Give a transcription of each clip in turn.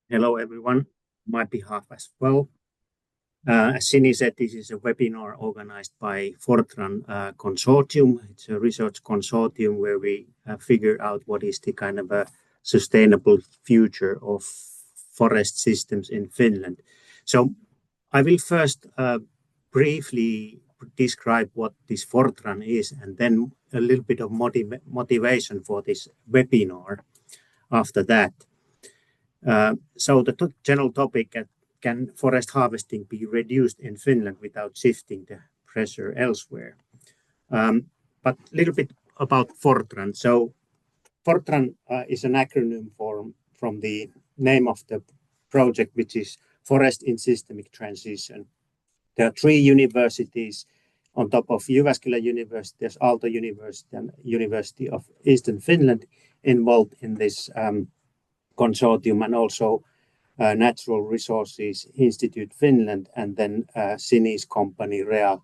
Hello, everyone, on my behalf as well. As Sini said, this is a webinar organized by Fortran Consortium. It's a research consortium where we figure out what is the kind of a sustainable future of forest systems in Finland. So I will first briefly describe what this Fortran is, and then a little bit of motivation for this webinar after that. So the general topic: can forest harvesting be reduced in Finland without shifting the pressure elsewhere? But a little bit about Fortran. So Fortran is an acronym from the name of the project, which is Forest in Systemic Transition. There are three universities on top of Jyväskylä University, there's Aalto University and University of Eastern Finland involved in this consortium, and also Natural Resources Institute Finland, and then Sini's company, REA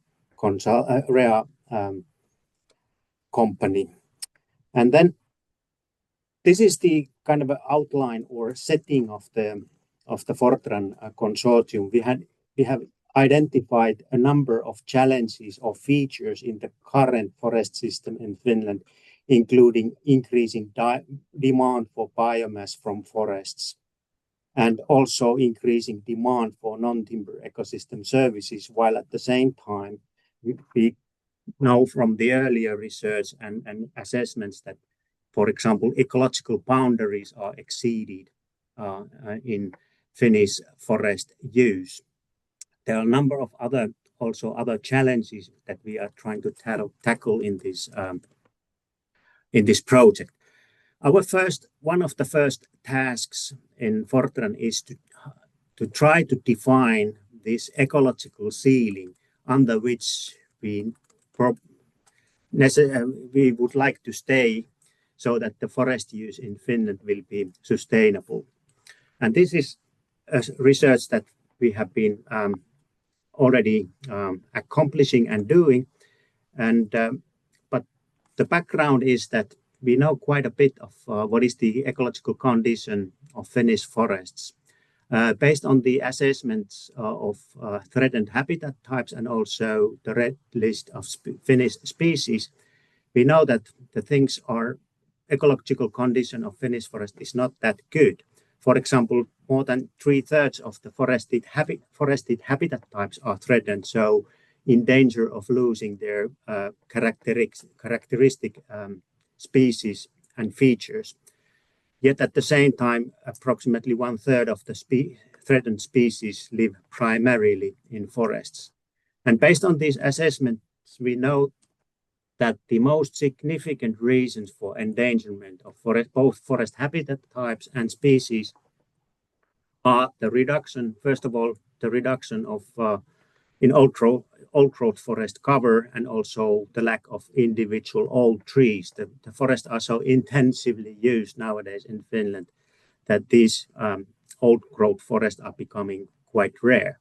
company. And then this is the kind of outline or setting of the Fortran consortium. We have identified a number of challenges or features in the current forest system in Finland, including increasing demand for biomass from forests, and also increasing demand for non-timber ecosystem services, while at the same time, we know from the earlier research and assessments that, for example, ecological boundaries are exceeded in Finnish forest use. There are a number of other challenges that we are trying to tackle in this project. One of the first tasks in Fortran is to try to define this ecological ceiling under which we would like to stay, so that the forest use in Finland will be sustainable. And this is a research that we have been already accomplishing and doing. But the background is that we know quite a bit of what is the ecological condition of Finnish forests. Based on the assessments of threatened habitat types and also the red list of Finnish species, we know that the ecological condition of Finnish forest is not that good. For example, more than 3/3 of the forested habitat types are threatened, so in danger of losing their characteristic species and features. Yet at the same time, approximately 1/3 of the threatened species live primarily in forests. And based on these assessments, we know that the most significant reasons for endangerment of both forest habitat types and species are the reduction, first of all, the reduction of in old growth forest cover, and also the lack of individual old trees. The forests are so intensively used nowadays in Finland that these old growth forests are becoming quite rare.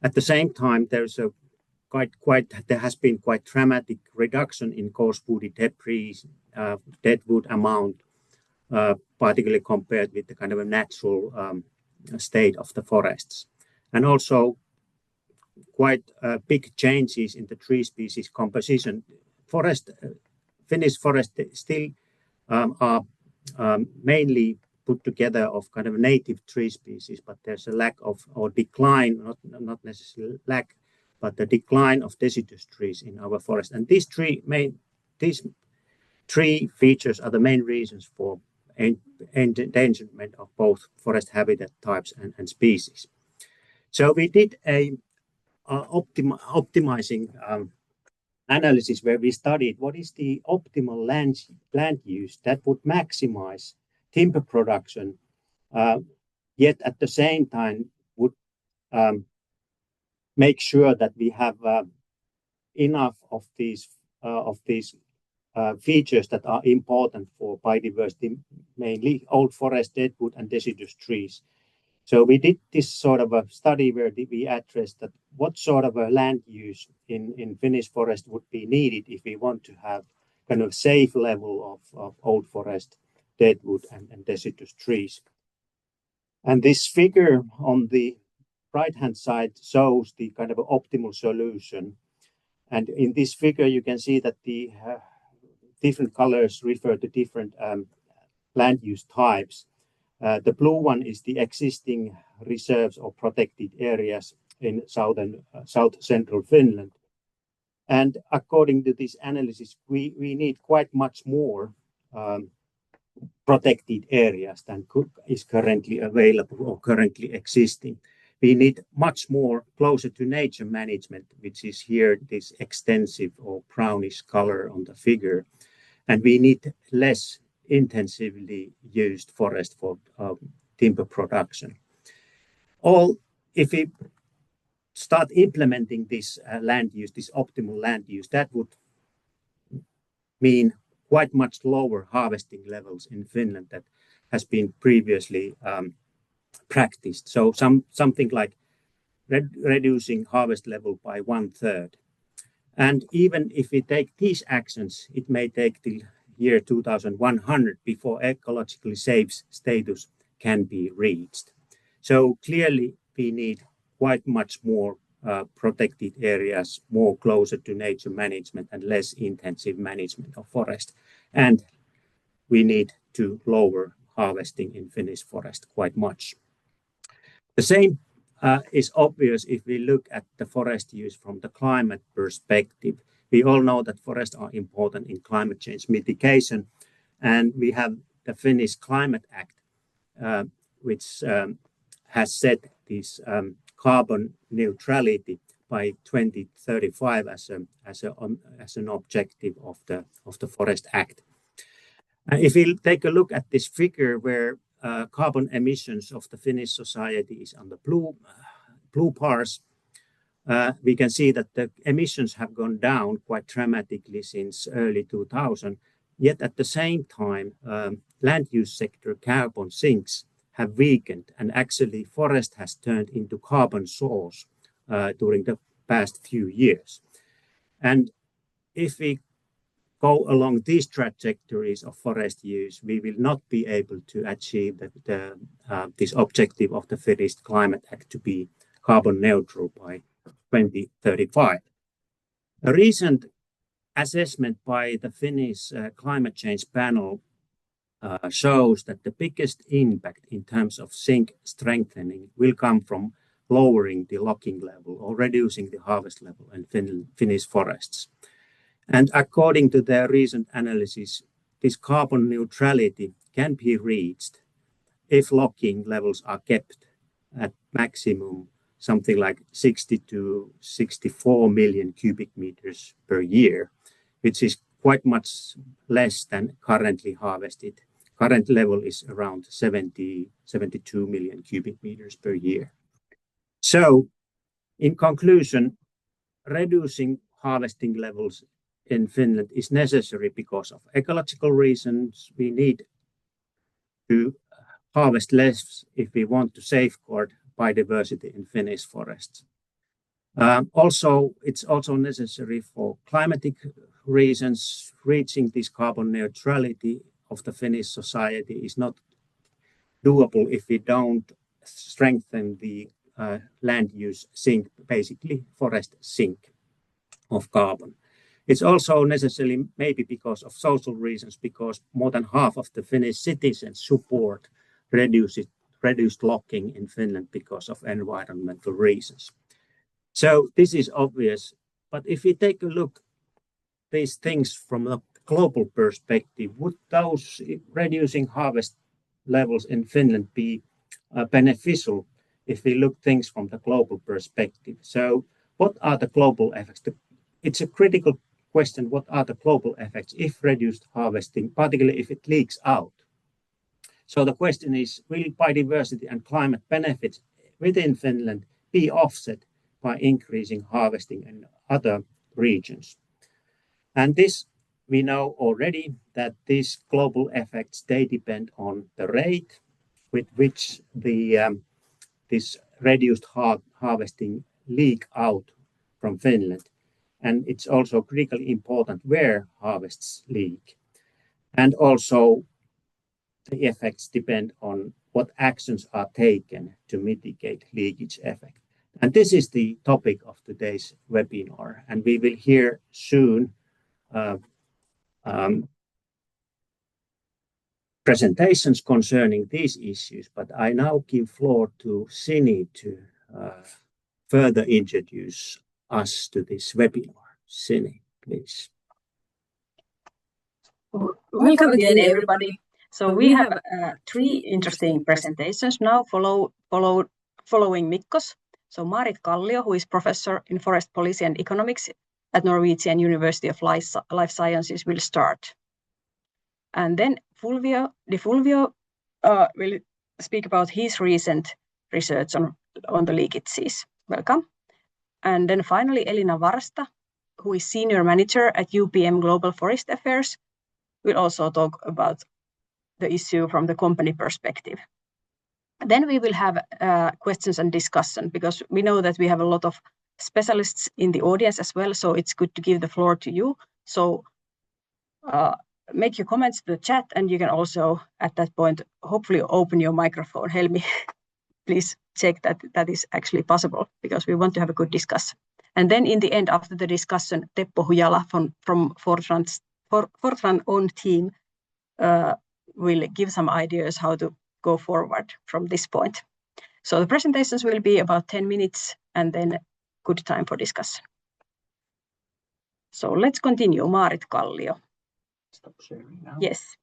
At the same time, there has been quite dramatic reduction in coarse woody debris, dead wood amount, particularly compared with the kind of a natural state of the forests. And also quite big changes in the tree species composition. Finnish forests still are mainly put together of kind of native tree species, but there's a lack of, or decline, not necessarily lack, but the decline of deciduous trees in our forest. And these three features are the main reasons for endangerment of both forest habitat types and species. So we did a optimizing analysis where we studied what is the optimal land use that would maximize timber production, yet at the same time would make sure that we have enough of these features that are important for biodiversity, mainly old forest, deadwood, and deciduous trees. So we did this sort of a study where we addressed that what sort of a land use in Finnish forest would be needed if we want to have kind of safe level of old forest, deadwood, and deciduous trees. And this figure on the right-hand side shows the kind of optimal solution. And in this figure, you can see that the different colors refer to different land use types. The blue one is the existing reserves or protected areas in south central Finland. And according to this analysis, we need quite much more protected areas than is currently available or currently existing. We need much more closer to nature management, which is here this extensive or brownish color on the figure. And we need less intensively used forest for timber production. If we start implementing this land use, this optimal land use, that would mean quite much lower harvesting levels in Finland that has been previously practiced. So something like reducing harvest level by 1/3. And even if we take these actions, it may take till year 2100 before ecologically safe status can be reached. So clearly we need quite much more protected areas, more closer to nature management and less intensive management of forest. And we need to lower harvesting in Finnish forest quite much. The same is obvious if we look at the forest use from the climate perspective. We all know that forests are important in climate change mitigation, and we have the Finnish Climate Act, which has set this carbon neutrality by 2035 as an objective of the Forest Act. If we take a look at this figure where carbon emissions of the Finnish society is on the blue bars, we can see that the emissions have gone down quite dramatically since early 2000. Yet at the same time, land use sector carbon sinks have weakened, and actually forest has turned into carbon source during the past few years. And if we go along these trajectories of forest use, we will not be able to achieve this objective of the Finnish Climate Act to be carbon neutral by 2035. A recent assessment by the Finnish Climate Change Panel shows that the biggest impact in terms of sink strengthening will come from lowering the logging level or reducing the harvest level in Finnish forests. And according to their recent analysis, this carbon neutrality can be reached if logging levels are kept at maximum something like 60 to 64 million cubic meters per year, which is quite much less than currently harvested. Current level is around 72 million cubic meters per year. So, in conclusion, reducing harvesting levels in Finland is necessary because of ecological reasons. We need to harvest less if we want to safeguard biodiversity in Finnish forests. It's also necessary for climatic reasons. Reaching this carbon neutrality of the Finnish society is not doable if we don't strengthen the land use sink, basically forest sink of carbon. It's also necessary maybe because of social reasons, because more than half of the Finnish citizens support reduced logging in Finland because of environmental reasons. So this is obvious, but if we take a look these things from a global perspective, would those reducing harvest levels in Finland be beneficial if we look things from the global perspective? So what are the global effects? It's a critical question, what are the global effects if reduced harvesting, particularly if it leaks out? So the question is, will biodiversity and climate benefits within Finland be offset by increasing harvesting in other regions? And this, we know already that these global effects, they depend on the rate with which this reduced harvesting leak out from Finland. And it's also critically important where harvests leak. And also the effects depend on what actions are taken to mitigate leakage effect. And this is the topic of today's webinar. And we will hear soon presentations concerning these issues, but I now give floor to Sini to further introduce us to this webinar. Sini, please. Welcome again, everybody. So we have 3 interesting presentations now following Mikko's. So Maarit Kallio, who is professor in forest policy and economics at Norwegian University of Life Sciences, will start. And then Fulvio will speak about his recent research on the leakages. Welcome. And then finally, Elina Varsta, who is senior manager at UPM Global Forest Affairs, will also talk about the issue from the company perspective. Then we will have questions and discussion, because we know that we have a lot of specialists in the audience as well, so it's good to give the floor to you. So make your comments to the chat, and you can also, at that point, hopefully open your microphone. Helmi, please check that that is actually possible, because we want to have a good discussion. And then in the end, after the discussion, Teppo Hujala from Fortran own team will give some ideas how to go forward from this point. So the presentations will be about 10 minutes, and then good time for discussion. So let's continue. Maarit Kallio. Stop sharing now. Yes.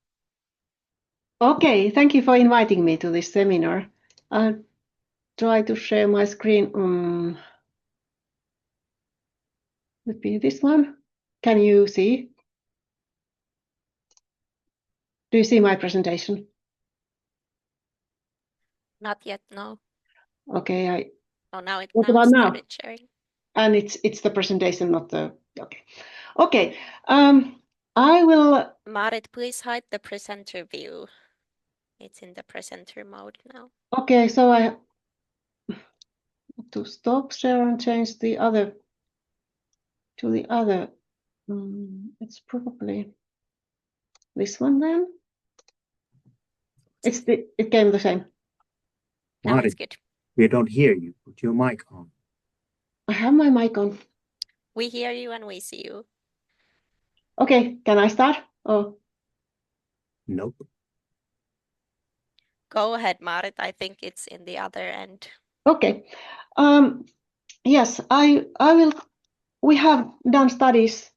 Okay, thank you for inviting me to this seminar. I'll try to share my screen. Would be this one. Can you see? Do you see my presentation? Not yet, no. Okay, Oh, now it What now about it now? started sharing. And it's the presentation, not the okay. I will. Maarit, please hide the presenter view. It's in the presenter mode now. Okay, so I have to stop share and change the other to the other. It's probably this one then. It came the same. Now it's Maarit, good. we don't hear you. Put your mic on. I have my mic on. We hear you and we see you. Okay, can I start? Oh, Nope. Go ahead, Maarit. I think it's in the other end. okay. Yes, I will. We have done studies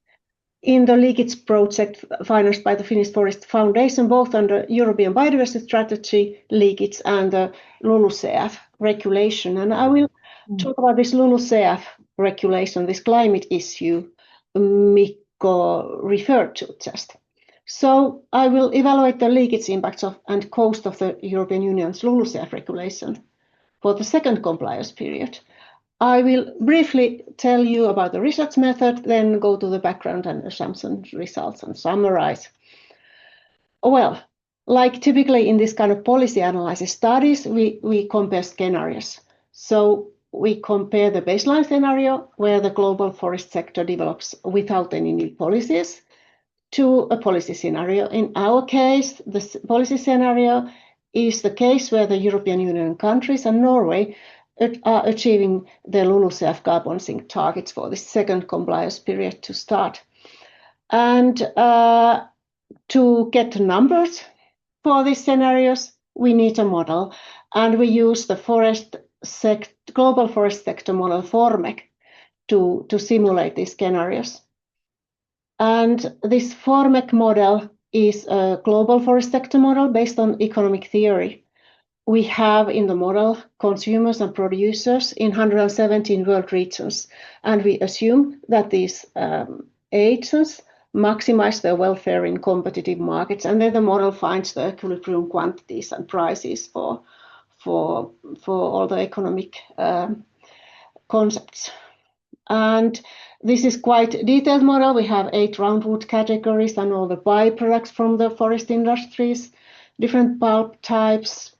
in the leakage project financed by the Finnish Forest Foundation, both under European biodiversity strategy leakage and the LULUCF regulation. And I will talk about this LULUCF regulation, this climate issue Mikko referred to just. So I will evaluate the leakage impacts of and cost of the European Union's LULUCF regulation for the second compliance period. I will briefly tell you about the research method, then go to the background and assumptions, results, and summarize. Well, like typically in this kind of policy analysis studies, we compare scenarios. So we compare the baseline scenario, where the global forest sector develops without any new policies, to a policy scenario. In our case, the policy scenario is the case where the European Union countries and Norway are achieving their LULUCF carbon sink targets for the second compliance period to start. And to get numbers for these scenarios, we need a model, and we use the global forest sector model FORMEC to simulate these scenarios. And this FORMEC model is a global forest sector model based on economic theory. We have in the model consumers and producers in 117 world regions, and we assume that these agents maximize their welfare in competitive markets, and then the model finds the equilibrium quantities and prices for all the economic concepts. And this is quite a detailed model. We have 8 roundwood categories and all the byproducts from the forest industries, different pulp types,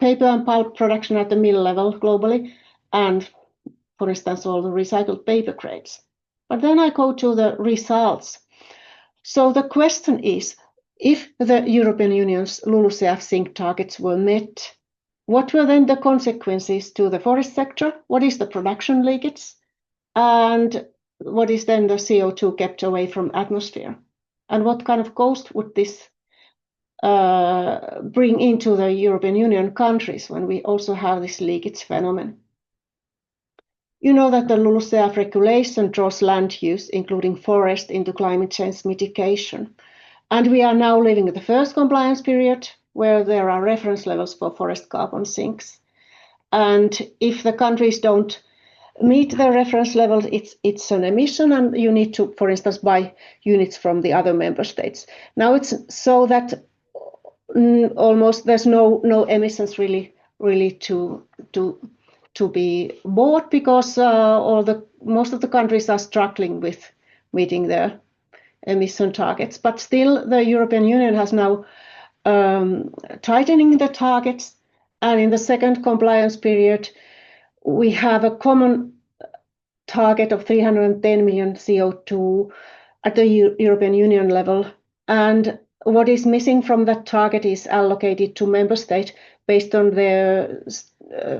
paper and pulp production at the mill level globally, and for instance, all the recycled paper grades. But then I go to the results. So the question is if the European Union's LULUCF sink targets were met, what were then the consequences to the forest sector? What is the production leakage? And what is then the CO2 kept away from atmosphere? And what kind of cost would this bring into the European Union countries when we also have this leakage phenomenon? You know that the LULUCF regulation draws land use, including forest, into climate change mitigation. And we are now living in the first compliance period where there are reference levels for forest carbon sinks. And if the countries don't meet the reference levels, it's an emission, and you need to, for instance, buy units from the other member states. Now it's so that almost there's no emissions really to be bought, because most of the countries are struggling with meeting their emission targets. But still, the European Union has now tightening the targets, and in the second compliance period, we have a common target of 310 million CO2 at the European Union level. And what is missing from that target is allocated to member states based on their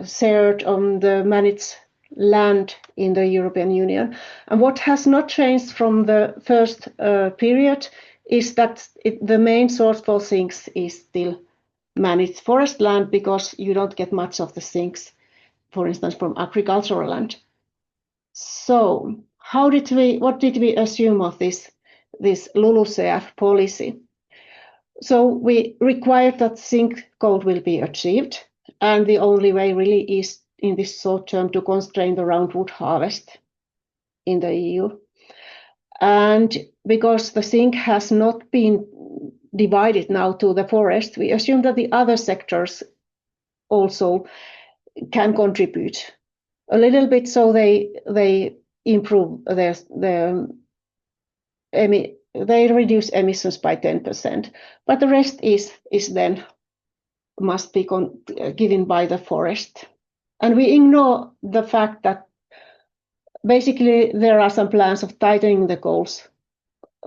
share on the managed land in the European Union. And what has not changed from the first period is that the main source for sinks is still managed forest land, because you don't get much of the sinks, for instance, from agricultural land. So what did we assume of this LULUCF policy? So we required that sink goal will be achieved, and the only way really is in this short term to constrain the roundwood harvest in the EU. And because the sink has not been divided now to the forest, we assume that the other sectors also can contribute a little bit, so they improve they reduce emissions by 10%, but the rest is then must be given by the forest. And we ignore the fact that basically there are some plans of tightening the goals,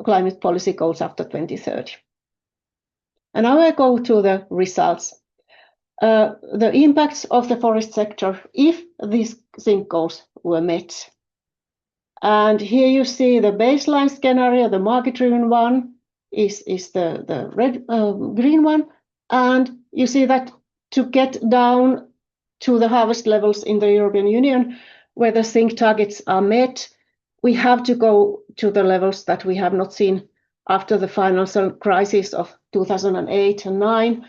climate policy goals, after 2030. And now I go to the results. The impacts of the forest sector if these sink goals were met. And here you see the baseline scenario, the market-driven one is the green one. And you see that to get down to the harvest levels in the European Union, where the sink targets are met, we have to go to the levels that we have not seen after the financial crisis of 2008 and 2009.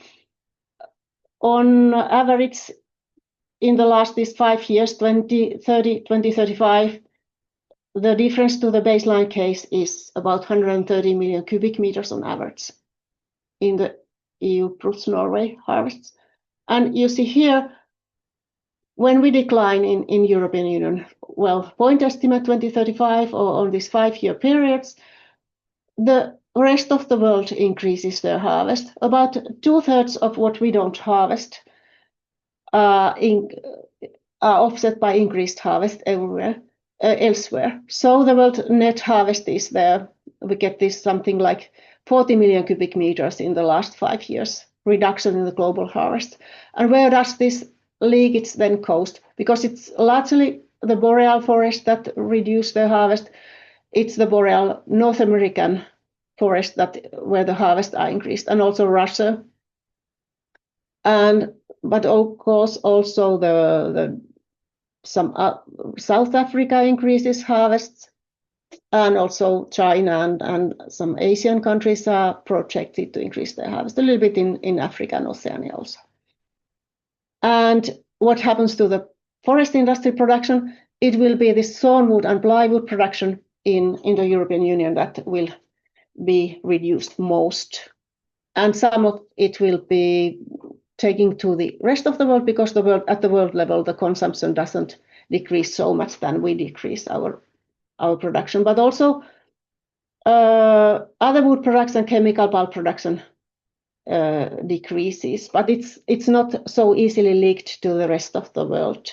On average, in the last 5 years, 2030, 2035, the difference to the baseline case is about 130 million cubic meters on average in the EU plus Norway harvests. And you see here, when we decline in European Union, well, point estimate 2035 or on these 5-year periods, the rest of the world increases their harvest. About 2/3 of what we don't harvest are offset by increased harvest elsewhere. So the world net harvest is there. We get this something like 40 million cubic meters in the last 5 years, reduction in the global harvest. And where does this leakage then coast? Because it's largely the boreal forest that reduce the harvest. It's the boreal North American forest where the harvest are increased, and also Russia. But of course also some South Africa increases harvests, and also China and some Asian countries are projected to increase their harvest a little bit in Africa and Oceania also. And what happens to the forest industry production? It will be the sawnwood and plywood production in the European Union that will be reduced most. And some of it will be taking to the rest of the world, because at the world level, the consumption doesn't decrease so much than we decrease our production. But also other wood production, chemical pulp production decreases, but it's not so easily leaked to the rest of the world.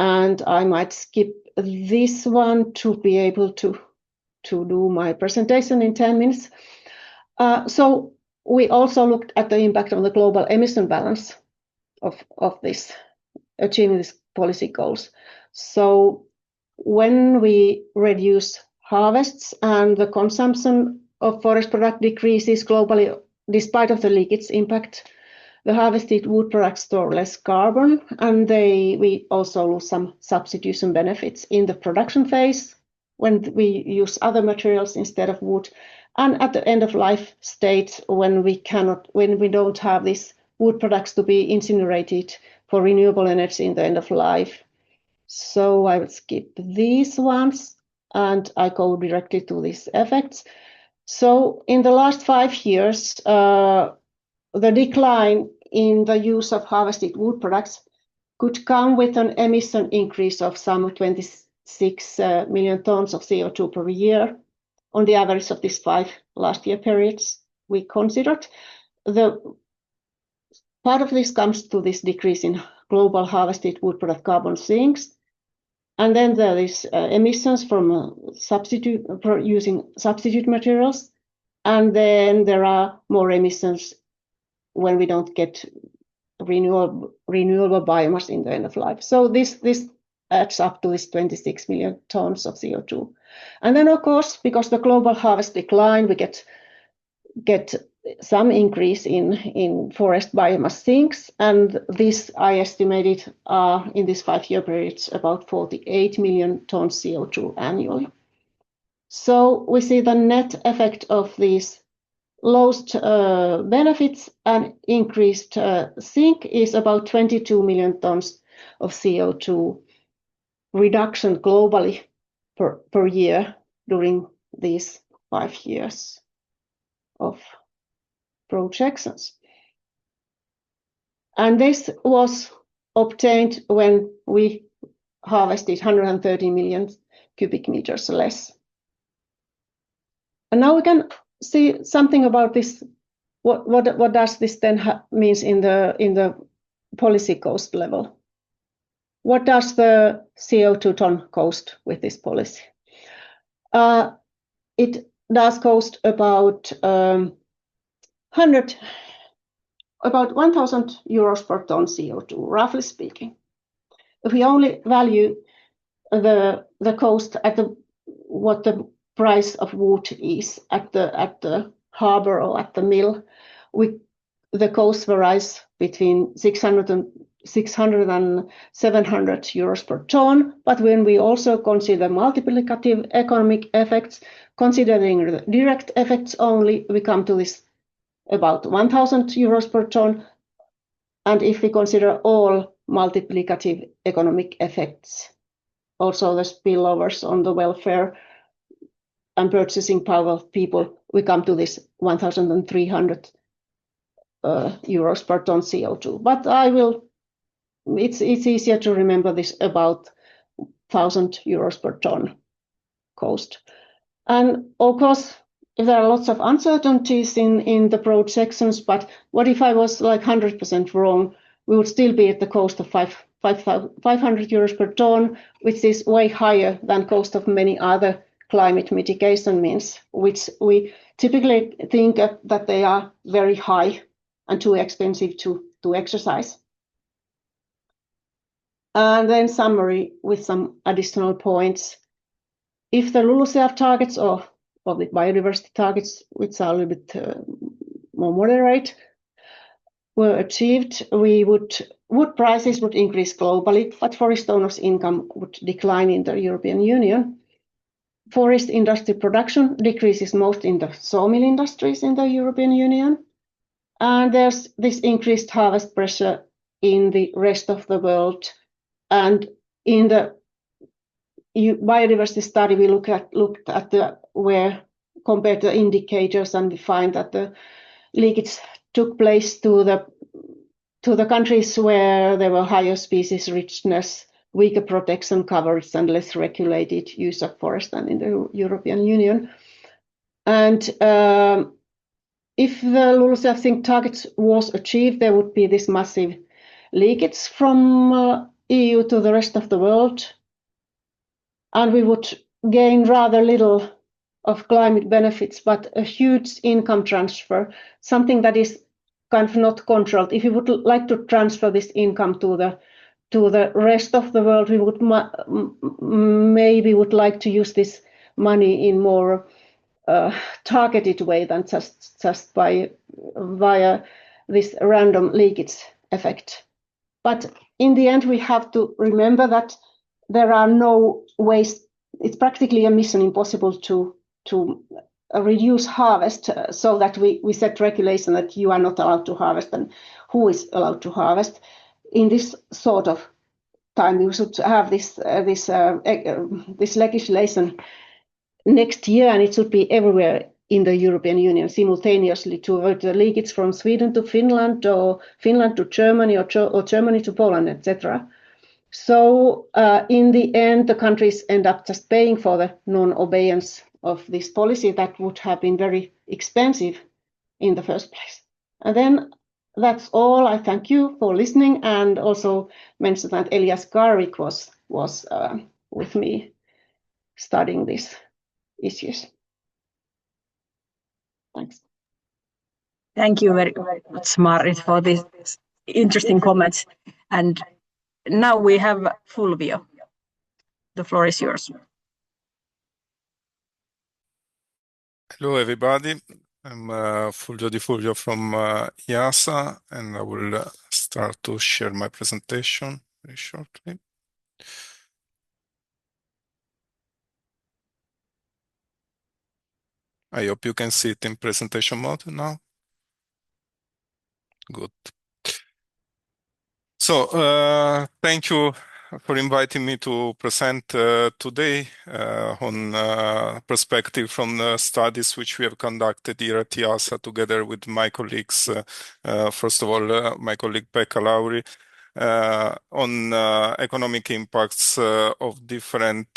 And I might skip this one to be able to do my presentation in 10 minutes. So we also looked at the impact on the global emission balance of this, achieving these policy goals. So when we reduce harvests and the consumption of forest product decreases globally, despite of the leakage impact, the harvested wood products store less carbon, and we also lose some substitution benefits in the production phase when we use other materials instead of wood, and at the end of life state when we don't have these wood products to be incinerated for renewable energy in the end of life. So I will skip these ones and I go directly to these effects. So in the last 5 years, the decline in the use of harvested wood products could come with an emission increase of some 26 million tons of CO2 per year on the average of these 5 last year periods we considered. The part of this comes to this decrease in global harvested wood product carbon sinks. And then there is emissions from using substitute materials. And then there are more emissions when we don't get renewable biomass in the end of life. So this adds up to this 26 million tons of CO2. And then, of course, because the global harvest decline, we get some increase in forest biomass sinks, and this I estimated in this 5-year period about 48 million tons CO2 annually. So we see the net effect of these lost benefits and increased sink is about 22 million tons of CO2 reduction globally per year during these 5 years of projections. And this was obtained when we harvested 130 million cubic meters less. And now we can see something about this. What does this then means in the policy cost level? What does the CO2 ton cost with this policy? It does cost about 1,000 euros per ton CO2, roughly speaking. If we only value the cost at what the price of wood is at the harbor or at the mill, the cost varies between 600 and 700 euros per ton. But when we also consider multiplicative economic effects, considering the direct effects only, we come to this about 1,000 euros per ton. And if we consider all multiplicative economic effects, also the spillovers on the welfare and purchasing power of people, we come to this 1,300 euros per ton CO2. But it's easier to remember this about 1,000 euros per ton cost. And of course, there are lots of uncertainties in the projections, but what if I was like 100% wrong? We would still be at the cost of 500 euros per ton, which is way higher than cost of many other climate mitigation means, which we typically think that they are very high and too expensive to exercise. And then summary with some additional points. If the LULUCF targets or the biodiversity targets, which are a little bit more moderate, were achieved, wood prices would increase globally, but forest owners' income would decline in the European Union. Forest industry production decreases most in the sawmill industries in the European Union. And there's this increased harvest pressure in the rest of the world. And in the biodiversity study, we looked at where compared to the indicators, and we find that the leakage took place to the countries where there were higher species richness, weaker protection coverage, and less regulated use of forest than in the European Union. And if the LULUCF zinc target was achieved, there would be this massive leakage from EU to the rest of the world, and we would gain rather little of climate benefits, but a huge income transfer, something that is kind of not controlled. If you would like to transfer this income to the rest of the world, we would maybe would like to use this money in more targeted way than just via this random leakage effect. But in the end, we have to remember that there are no ways. It's practically a mission impossible to reduce harvest so that we set regulation that you are not allowed to harvest and who is allowed to harvest. In this sort of time, we should have this legislation next year, and it should be everywhere in the European Union simultaneously to avoid the leakage from Sweden to Finland, or Finland to Germany, or Germany to Poland, etc. So in the end, the countries end up just paying for the non-obeyance of this policy that would have been very expensive in the first place. And then that's all. I thank you for listening, and also mention that Elias Garvik was with me studying these issues. Thanks. Thank you very much, Marit, for these interesting comments. And now we have Fulvio. The floor is yours. Hello, everybody. I'm Fulvio Di Fulvio from IASA, and I will start to share my presentation very shortly. I hope you can see it in presentation mode now. Good. So, thank you for inviting me to present today on perspective from the studies which we have conducted here at IASA together with my colleagues. First of all, my colleague Pekka Lauri, on economic impacts of different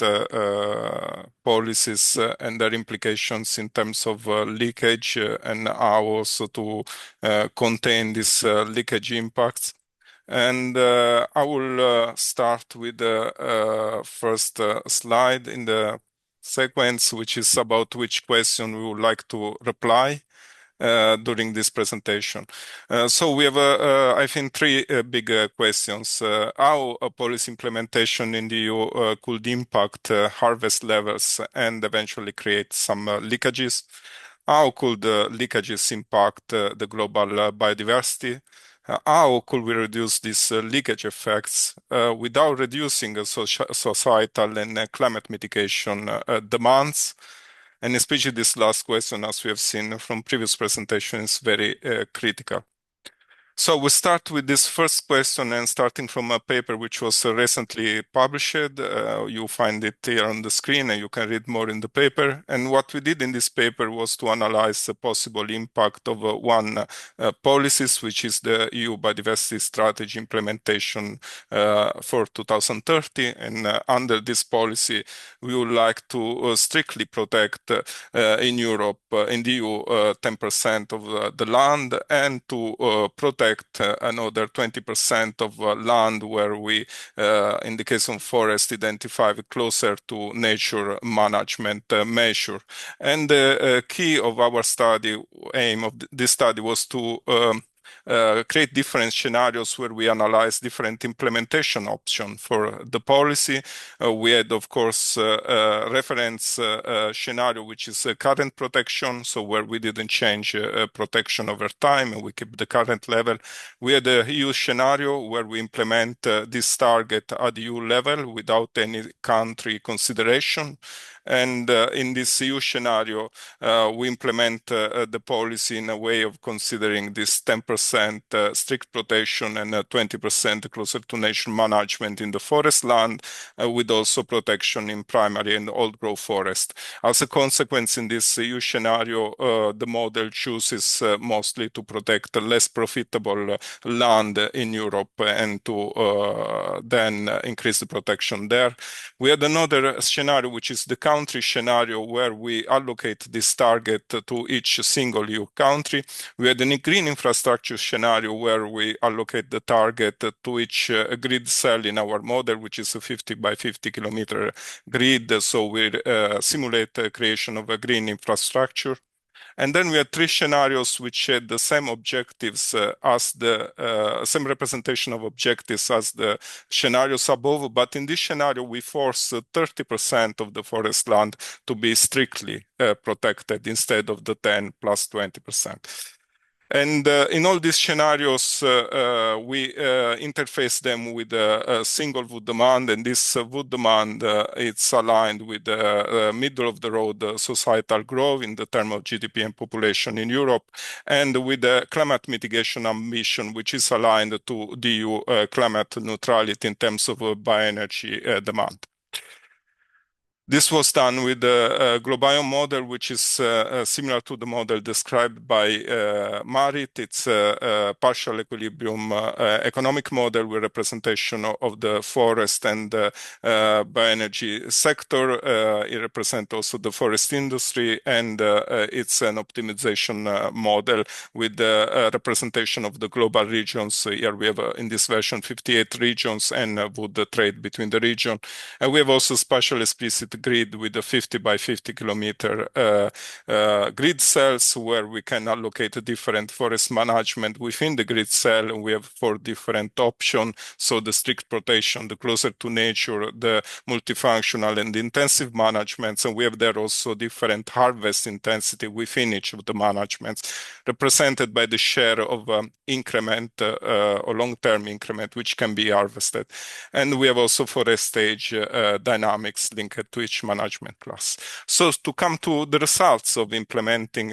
policies and their implications in terms of leakage and how also to contain these leakage impacts. And I will start with the first slide in the sequence, which is about which question we would like to reply during this presentation. So we have, I think, three big questions. How a policy implementation in the EU could impact harvest levels and eventually create some leakages? How could leakages impact the global biodiversity? How could we reduce these leakage effects without reducing societal and climate mitigation demands? And especially this last question, as we have seen from previous presentations, is very critical. So we start with this first question, and starting from a paper which was recently published. You find it here on the screen, and you can read more in the paper. And what we did in this paper was to analyze the possible impact of one policies, which is the EU biodiversity strategy implementation for 2030. And under this policy, we would like to strictly protect in Europe, in the EU, 10% of the land, and to protect another 20% of land where we, in the case of forest, identify closer to nature management measure. And the key of our study, aim of this study, was to create different scenarios where we analyze different implementation options for the policy. We had, of course, a reference scenario, which is current protection, so where we didn't change protection over time and we keep the current level. We had a EU scenario where we implement this target at EU level without any country consideration. And in this EU scenario, we implement the policy in a way of considering this 10% strict protection and 20% closer to nature management in the forest land, with also protection in primary and old growth forest. As a consequence, in this EU scenario, the model chooses mostly to protect the less profitable land in Europe and to then increase the protection there. We had another scenario, which is the country scenario where we allocate this target to each single EU country. We had a green infrastructure scenario where we allocate the target to each grid cell in our model, which is a 50 by 50 kilometer grid. So we simulate the creation of a green infrastructure. And then we had 3 scenarios which had the same objectives as the same representation of objectives as the scenarios above. But in this scenario, we force 30% of the forest land to be strictly protected instead of the 10 plus 20%. And in all these scenarios, we interface them with a single wood demand, and this wood demand it's aligned with the middle of the road societal growth in the term of GDP and population in Europe, and with the climate mitigation ambition, which is aligned to the EU climate neutrality in terms of bioenergy demand. This was done with the GloBiome model, which is similar to the model described by Marit. It's a partial equilibrium economic model with representation of the forest and bioenergy sector. It represents also the forest industry, and it's an optimization model with the representation of the global regions. Here we have, in this version, 58 regions and would trade between the region. And we have also spatial explicit grid with a 50 by 50 kilometer grid cells where we can allocate a different forest management within the grid cell. And we have 4 different options. So the strict protection, the closer to nature, the multifunctional and intensive managements. And we have there also different harvest intensity within each of the managements, represented by the share of increment or long-term increment, which can be harvested. And we have also forest stage dynamics linked to each management class. So to come to the results of implementing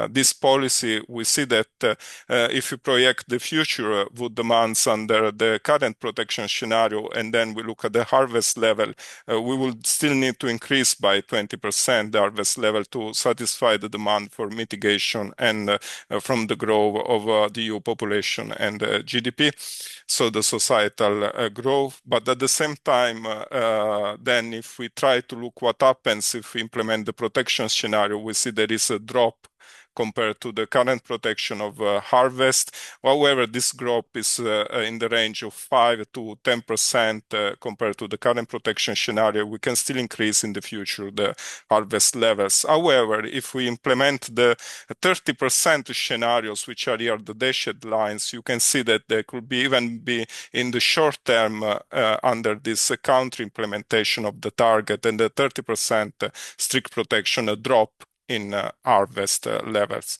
this policy, we see that if you project the future wood demands under the current protection scenario, and then we look at the harvest level, we will still need to increase by 20% the harvest level to satisfy the demand for mitigation and from the growth of the EU population and GDP, so the societal growth. But at the same time, then if we try to look what happens if we implement the protection scenario, we see there is a drop compared to the current protection of harvest. However, this drop is in the range of 5 to 10% compared to the current protection scenario. We can still increase in the future the harvest levels. However, if we implement the 30% scenarios, which are here the dashed lines, you can see that there could be even be in the short term under this country implementation of the target and the 30% strict protection, a drop in harvest levels.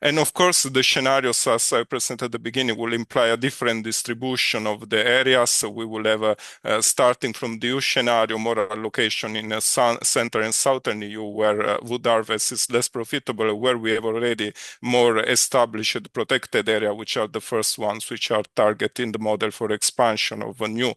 And of course, the scenarios, as I presented at the beginning, will imply a different distribution of the areas. So we will have, starting from the EU scenario, more allocation in Central and Southern EU, where wood harvest is less profitable, where we have already more established protected area, which are the first ones which are targeting the model for expansion of a new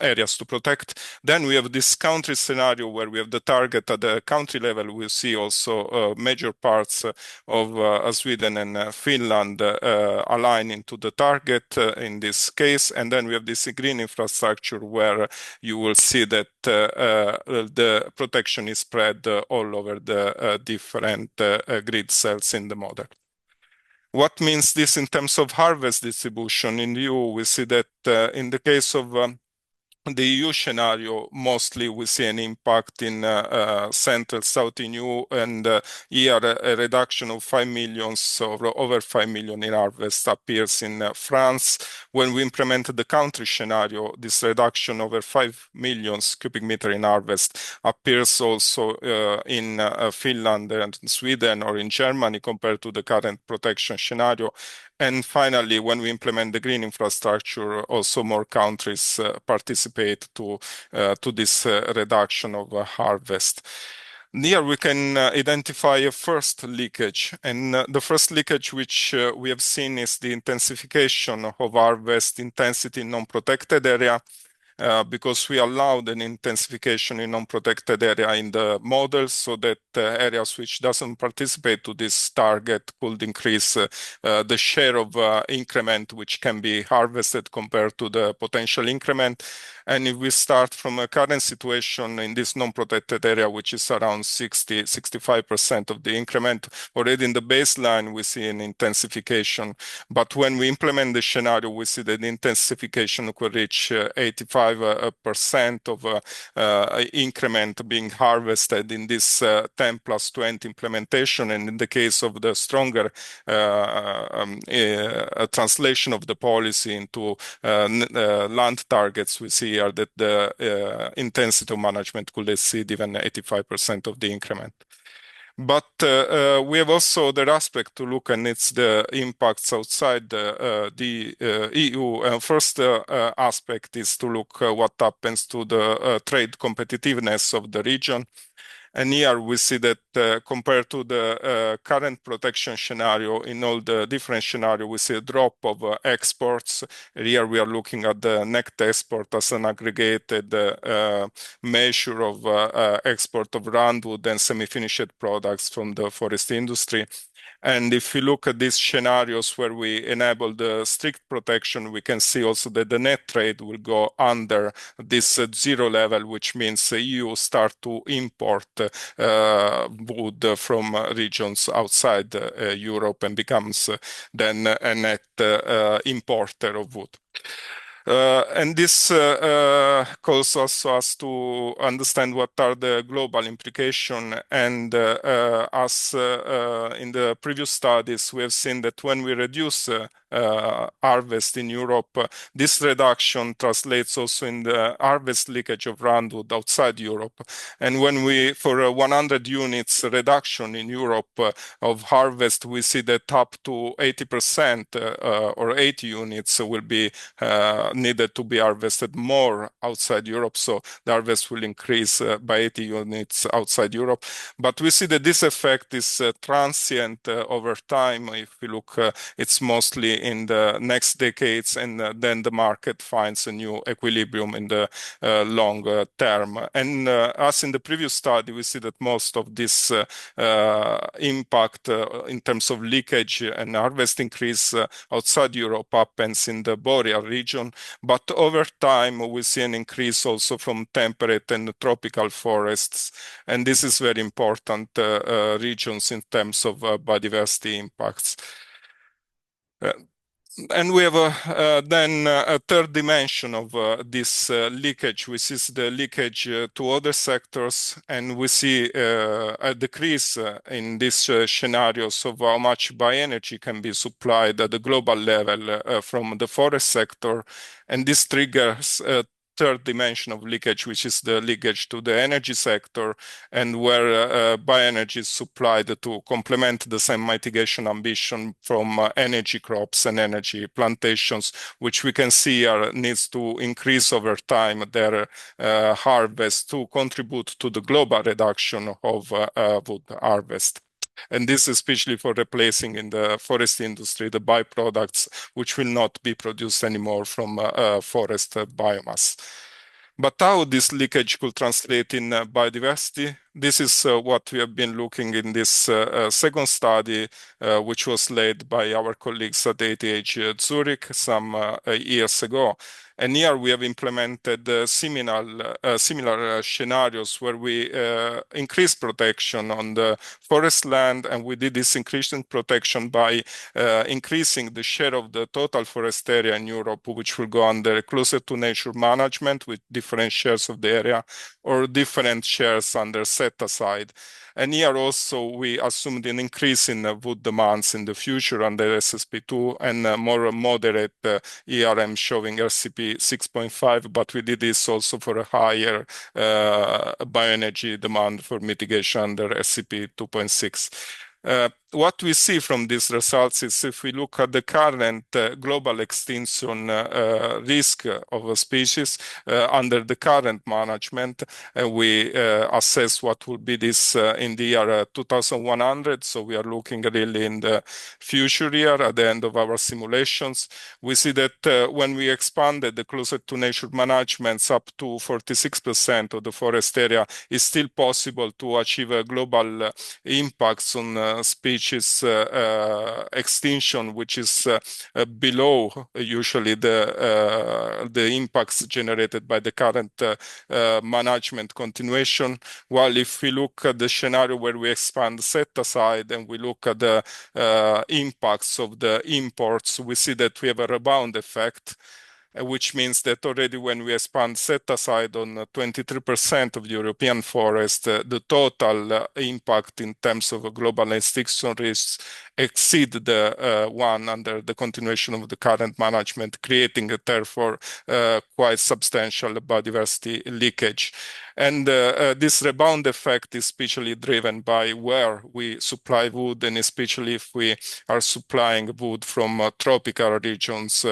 areas to protect. Then we have this country scenario where we have the target at the country level. We see also major parts of Sweden and Finland aligning to the target in this case. And then we have this green infrastructure where you will see that the protection is spread all over the different grid cells in the model. What means this in terms of harvest distribution in the EU? We see that in the case of the EU scenario, mostly we see an impact in Central Southern EU, and here a reduction of 5 million, so over 5 million in harvest appears in France. When we implemented the country scenario, this reduction over 5 million cubic meter in harvest appears also in Finland and Sweden or in Germany compared to the current protection scenario. And finally, when we implement the green infrastructure, also more countries participate to this reduction of harvest. Here we can identify a first leakage, and the first leakage which we have seen is the intensification of harvest intensity in non-protected area. because we allowed an intensification in non-protected area in the models, so that areas which doesn't participate to this target could increase the share of increment which can be harvested compared to the potential increment. And if we start from a current situation in this non-protected area, which is around 65% of the increment, already in the baseline, we see an intensification. But when we implement the scenario, we see that the intensification could reach 85% of increment being harvested in this 10 plus 20 implementation. And in the case of the stronger translation of the policy into land targets, we see here that the intensity of management could exceed even 85% of the increment. But we have also the aspect to look, and it's the impacts outside the EU. First aspect is to look what happens to the trade competitiveness of the region. And here we see that compared to the current protection scenario, in all the different scenarios, we see a drop of exports. Here we are looking at the net export as an aggregated measure of export of roundwood and semi-finished products from the forest industry. And if we look at these scenarios where we enable the strict protection, we can see also that the net trade will go under this zero level, which means the EU start to import wood from regions outside Europe and becomes then a net importer of wood. And this calls also us to understand what are the global implications. And as in the previous studies, we have seen that when we reduce harvest in Europe, this reduction translates also in the harvest leakage of roundwood outside Europe. And when we, for 100 units reduction in Europe of harvest, we see that up to 80% or 80 units will be needed to be harvested more outside Europe. So the harvest will increase by 80 units outside Europe. But we see that this effect is transient over time. If we look, it's mostly in the next decades, and then the market finds a new equilibrium in the long term. And as in the previous study, we see that most of this impact in terms of leakage and harvest increase outside Europe happens in the boreal region. But over time, we see an increase also from temperate and tropical forests. And this is very important regions in terms of biodiversity impacts. And we have then a third dimension of this leakage, which is the leakage to other sectors. And we see a decrease in these scenarios of how much bioenergy can be supplied at the global level from the forest sector. And this triggers third dimension of leakage, which is the leakage to the energy sector, and where bioenergy is supplied to complement the same mitigation ambition from energy crops and energy plantations, which we can see needs to increase over time their harvest to contribute to the global reduction of wood harvest. And this is especially for replacing in the forest industry the byproducts which will not be produced anymore from forest biomass. But how this leakage could translate in biodiversity? This is what we have been looking in this second study, which was led by our colleagues at ETH Zurich some years ago. And here we have implemented similar scenarios where we increase protection on the forest land, and we did this increase in protection by increasing the share of the total forest area in Europe, which will go under closer to nature management with different shares of the area, or different shares under set aside. And here also we assumed an increase in wood demands in the future under SSP2 and more moderate ERM showing RCP 6.5, but we did this also for a higher bioenergy demand for mitigation under SCP 2.6. what we see from these results is if we look at the current global extinction risk of a species under the current management, we assess what will be this in the year 2100. So we are looking really in the future year at the end of our simulations. We see that when we expanded the closer to nature managements up to 46% of the forest area, it's still possible to achieve a global impacts on species extinction, which is below usually the impacts generated by the current management continuation. While if we look at the scenario where we expand set aside and we look at the impacts of the imports, we see that we have a rebound effect, which means that already when we expand set aside on 23% of the European forest, the total impact in terms of global extinction risks exceed the one under the continuation of the current management, creating therefore quite substantial biodiversity leakage. And this rebound effect is especially driven by where we supply wood, and especially if we are supplying wood from tropical regions,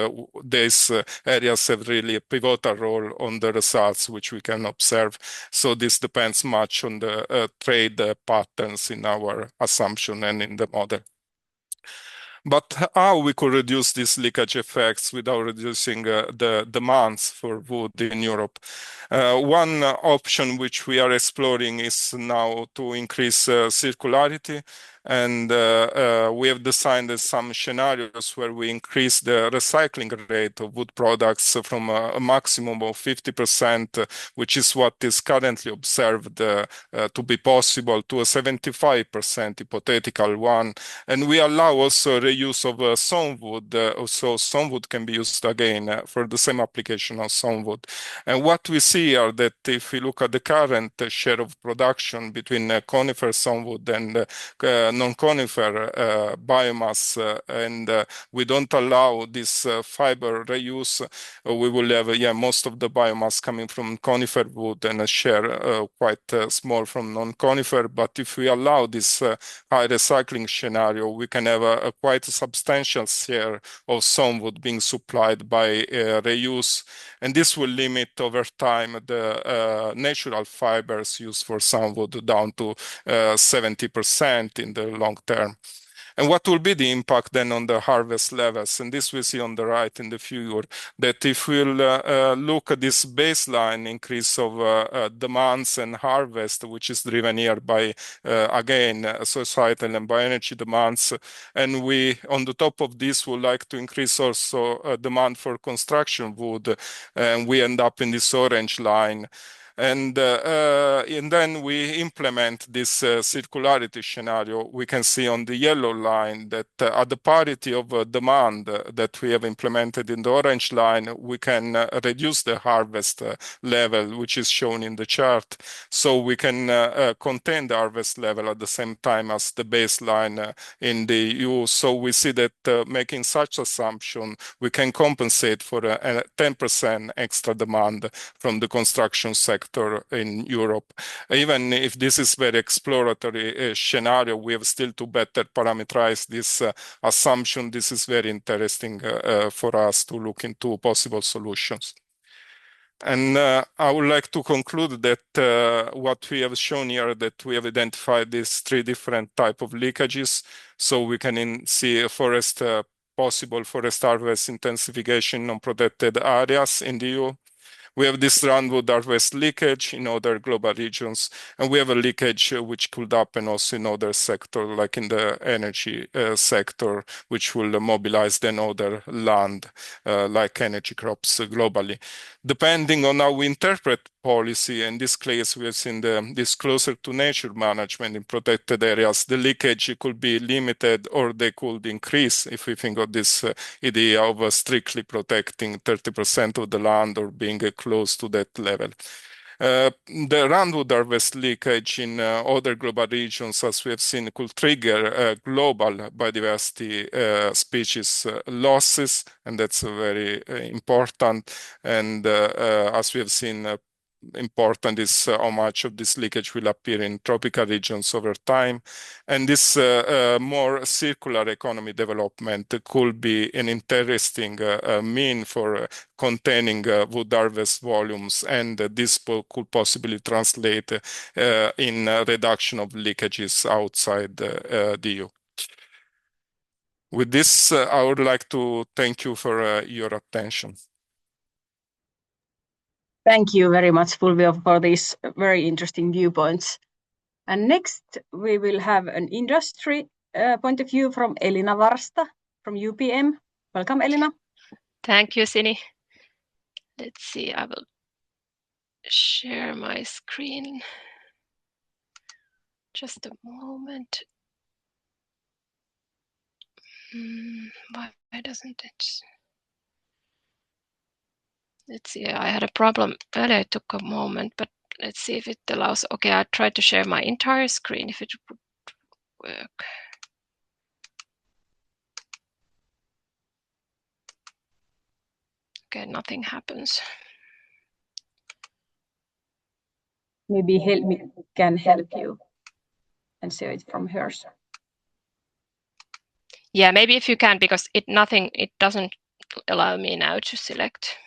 these areas have really a pivotal role on the results which we can observe. So this depends much on the trade patterns in our assumption and in the model. But how we could reduce these leakage effects without reducing the demands for wood in Europe? One option which we are exploring is now to increase circularity. And we have designed some scenarios where we increase the recycling rate of wood products from a maximum of 50%, which is what is currently observed to be possible, to a 75% hypothetical one. And we allow also reuse of sawn wood, so sawn wood can be used again for the same application of sawn wood. And what we see are that if we look at the current share of production between conifer sawn wood and non-conifer biomass, and we don't allow this fiber reuse, we will have most of the biomass coming from conifer wood and a share quite small from non-conifer. But if we allow this high recycling scenario, we can have a quite substantial share of sawn wood being supplied by reuse, and this will limit over time the natural fibers used for sawn wood down to 70% in the long term. And what will be the impact then on the harvest levels? And this we see on the right in the figure, that if we'll look at this baseline increase of demands and harvest, which is driven here by, again, societal and bioenergy demands, and we, on the top of this, would like to increase also demand for construction wood, and we end up in this orange line. And then we implement this circularity scenario. We can see on the yellow line that at the parity of demand that we have implemented in the orange line, we can reduce the harvest level, which is shown in the chart. So we can contain the harvest level at the same time as the baseline in the EU. So we see that making such assumption, we can compensate for a 10% extra demand from the construction sector in Europe. Even if this is very exploratory scenario, we have still to better parameterize this assumption. This is very interesting for us to look into possible solutions. And I would like to conclude that what we have shown here, that we have identified these three different types of leakages. So we can see a possible forest harvest intensification in non-protected areas in the EU. We have this roundwood harvest leakage in other global regions, and we have a leakage which could happen also in other sectors, like in the energy sector, which will mobilize then other land, like energy crops globally. Depending on how we interpret policy, in this case, we have seen this closer to nature management in protected areas, the leakage could be limited or they could increase if we think of this idea of strictly protecting 30% of the land or being close to that level. The roundwood harvest leakage in other global regions, as we have seen, could trigger global biodiversity species losses, and that's very important. And as we have seen, important is how much of this leakage will appear in tropical regions over time. And this more circular economy development could be an interesting mean for containing wood harvest volumes, and this could possibly translate in reduction of leakages outside the EU. With this, I would like to thank you for your attention. Thank you very much, Fulvio, for these very interesting viewpoints. And next, we will have an industry point of view from Elina Varsta from UPM. Welcome, Elina. Thank you, Sini. Let's see, I will share my screen. Just a moment. Why doesn't it? Let's see, I had a problem earlier, it took a moment, but let's see if it allows. Okay, I tried to share my entire screen, if it would work. Okay, nothing happens. Maybe Helmi can help you and see it from hers. Yeah, maybe if you can, because it doesn't allow me now to select.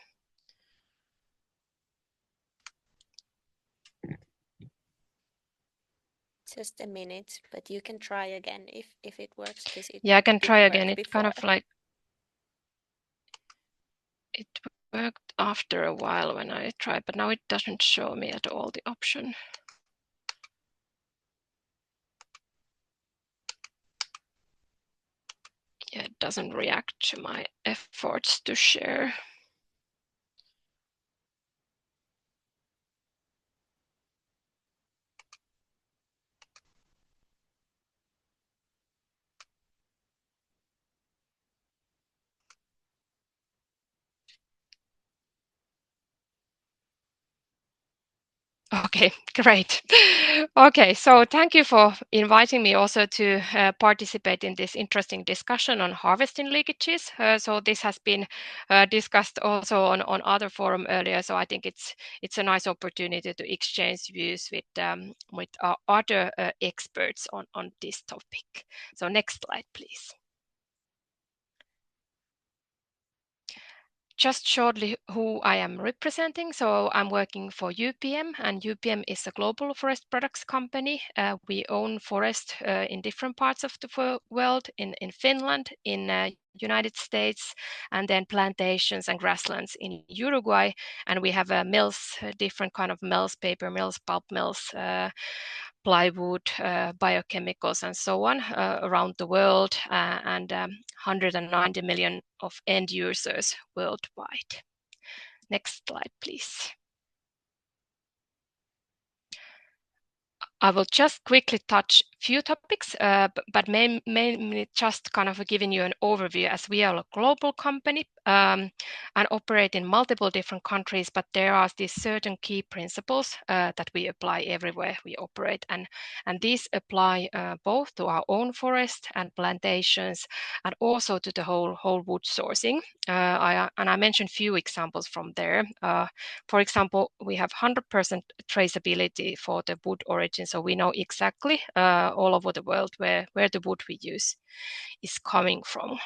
Just a minute, but you can try again if it works. Yeah, I can try again. It kind of like it worked after a while when I tried, but now it doesn't show me at all the option. Yeah, it doesn't react to my efforts to share. Okay, great. Okay, so thank you for inviting me also to participate in this interesting discussion on harvesting leakages. So this has been discussed also on other forum earlier. So I think it's a nice opportunity to exchange views with other experts on this topic. So next slide, please. Just shortly who I am representing. So I'm working for UPM, and UPM is a global forest products company. We own forest in different parts of the world, in Finland, in United States, and then plantations and grasslands in Uruguay. And we have mills, different kind of mills, paper mills, pulp mills, plywood, biochemicals, and so on around the world, and 190 million of end users worldwide. Next slide, please. I will just quickly touch a few topics, but mainly just kind of giving you an overview, as we are a global company and operate in multiple different countries, but there are these certain key principles that we apply everywhere we operate, and these apply both to our own forest and plantations, and also to the whole wood sourcing. I mentioned few examples from there. For example, we have 100% traceability for the wood origin, so we know exactly all over the world where the wood we use is coming from.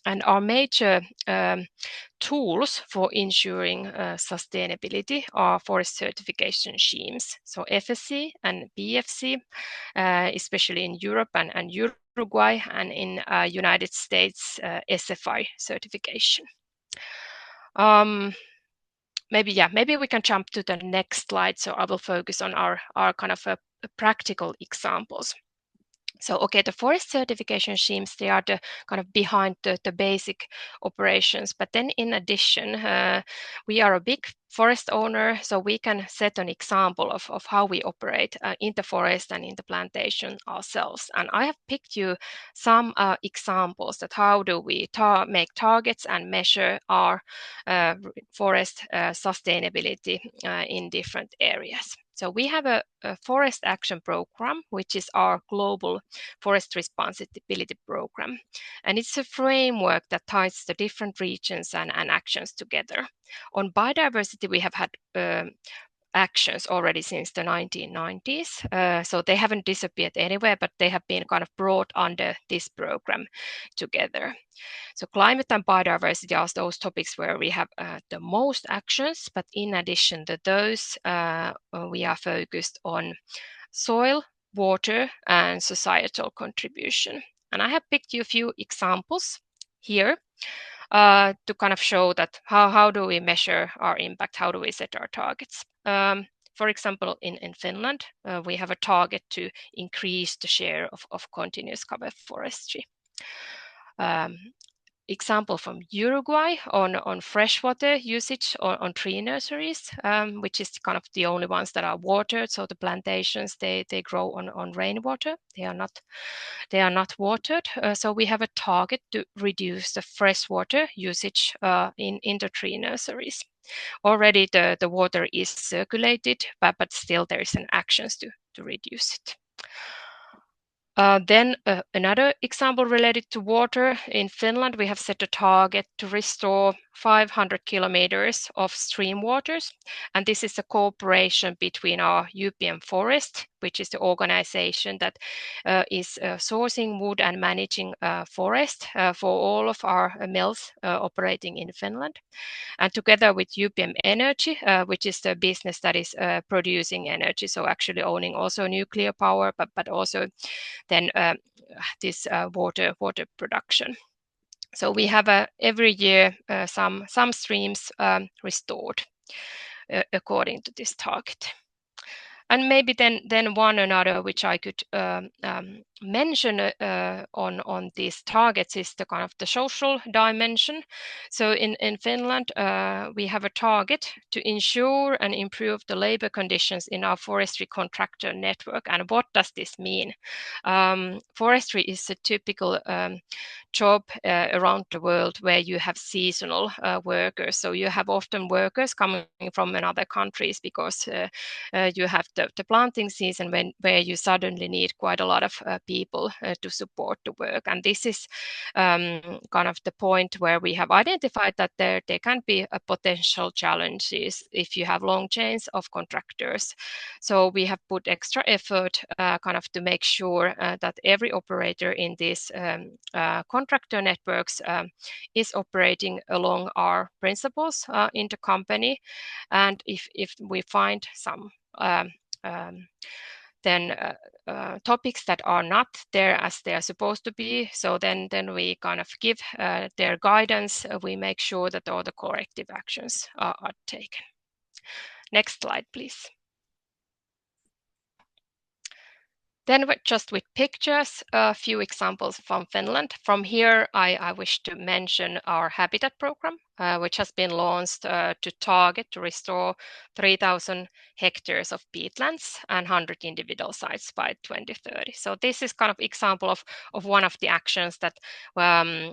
And our major tools for ensuring sustainability are forest certification schemes. So FSC and BFC, especially in Europe and Uruguay, and in United States, SFI certification. Maybe we can jump to the next slide. So I will focus on our kind of practical examples. So, okay, the forest certification schemes, they are the kind of behind the basic operations. But then in addition, we are a big forest owner, so we can set an example of how we operate in the forest and in the plantation ourselves. And I have picked you some examples that how do we make targets and measure our forest sustainability in different areas. So we have a forest action program, which is our global forest responsibility program. And it's a framework that ties the different regions and actions together. On biodiversity, we have had actions already since the 1990s. So they haven't disappeared anywhere, but they have been kind of brought under this program together. So climate and biodiversity are those topics where we have the most actions, but in addition to those, we are focused on soil, water, and societal contribution. And I have picked you a few examples here to kind of show that how do we measure our impact, how do we set our targets. For example, in Finland, we have a target to increase the share of continuous cover forestry. Example from Uruguay on freshwater usage on tree nurseries, which is kind of the only ones that are watered. So the plantations, they grow on rainwater. They are not watered. So we have a target to reduce the freshwater usage in the tree nurseries. Already the water is circulated, but still there is an actions to reduce it. Then another example related to water. In Finland, we have set a target to restore 500 kilometers of stream waters. And this is a cooperation between our UPM Forest, which is the organization that is sourcing wood and managing forest for all of our mills operating in Finland. And together with UPM Energy, which is the business that is producing energy, so actually owning also nuclear power, but also then this water production. So we have every year some streams restored according to this target. And maybe then one another which I could mention on these targets is the kind of the social dimension. So in Finland, we have a target to ensure and improve the labor conditions in our forestry contractor network. And what does this mean? Forestry is a typical job around the world where you have seasonal workers. So you have often workers coming from another countries because you have the planting season where you suddenly need quite a lot of people to support the work. And this is kind of the point where we have identified that there can be a potential challenges if you have long chains of contractors. So we have put extra effort kind of to make sure that every operator in these contractor networks is operating along our principles in the company. And if we find some topics that are not there as they are supposed to be, so then we kind of give their guidance. We make sure that all the corrective actions are taken. Next slide, please. Then just with pictures, a few examples from Finland. From here, I wish to mention our Habitat program, which has been launched to target to restore 3,000 hectares of peatlands and 100 individual sites by 2030. So this is kind of example of one of the actions that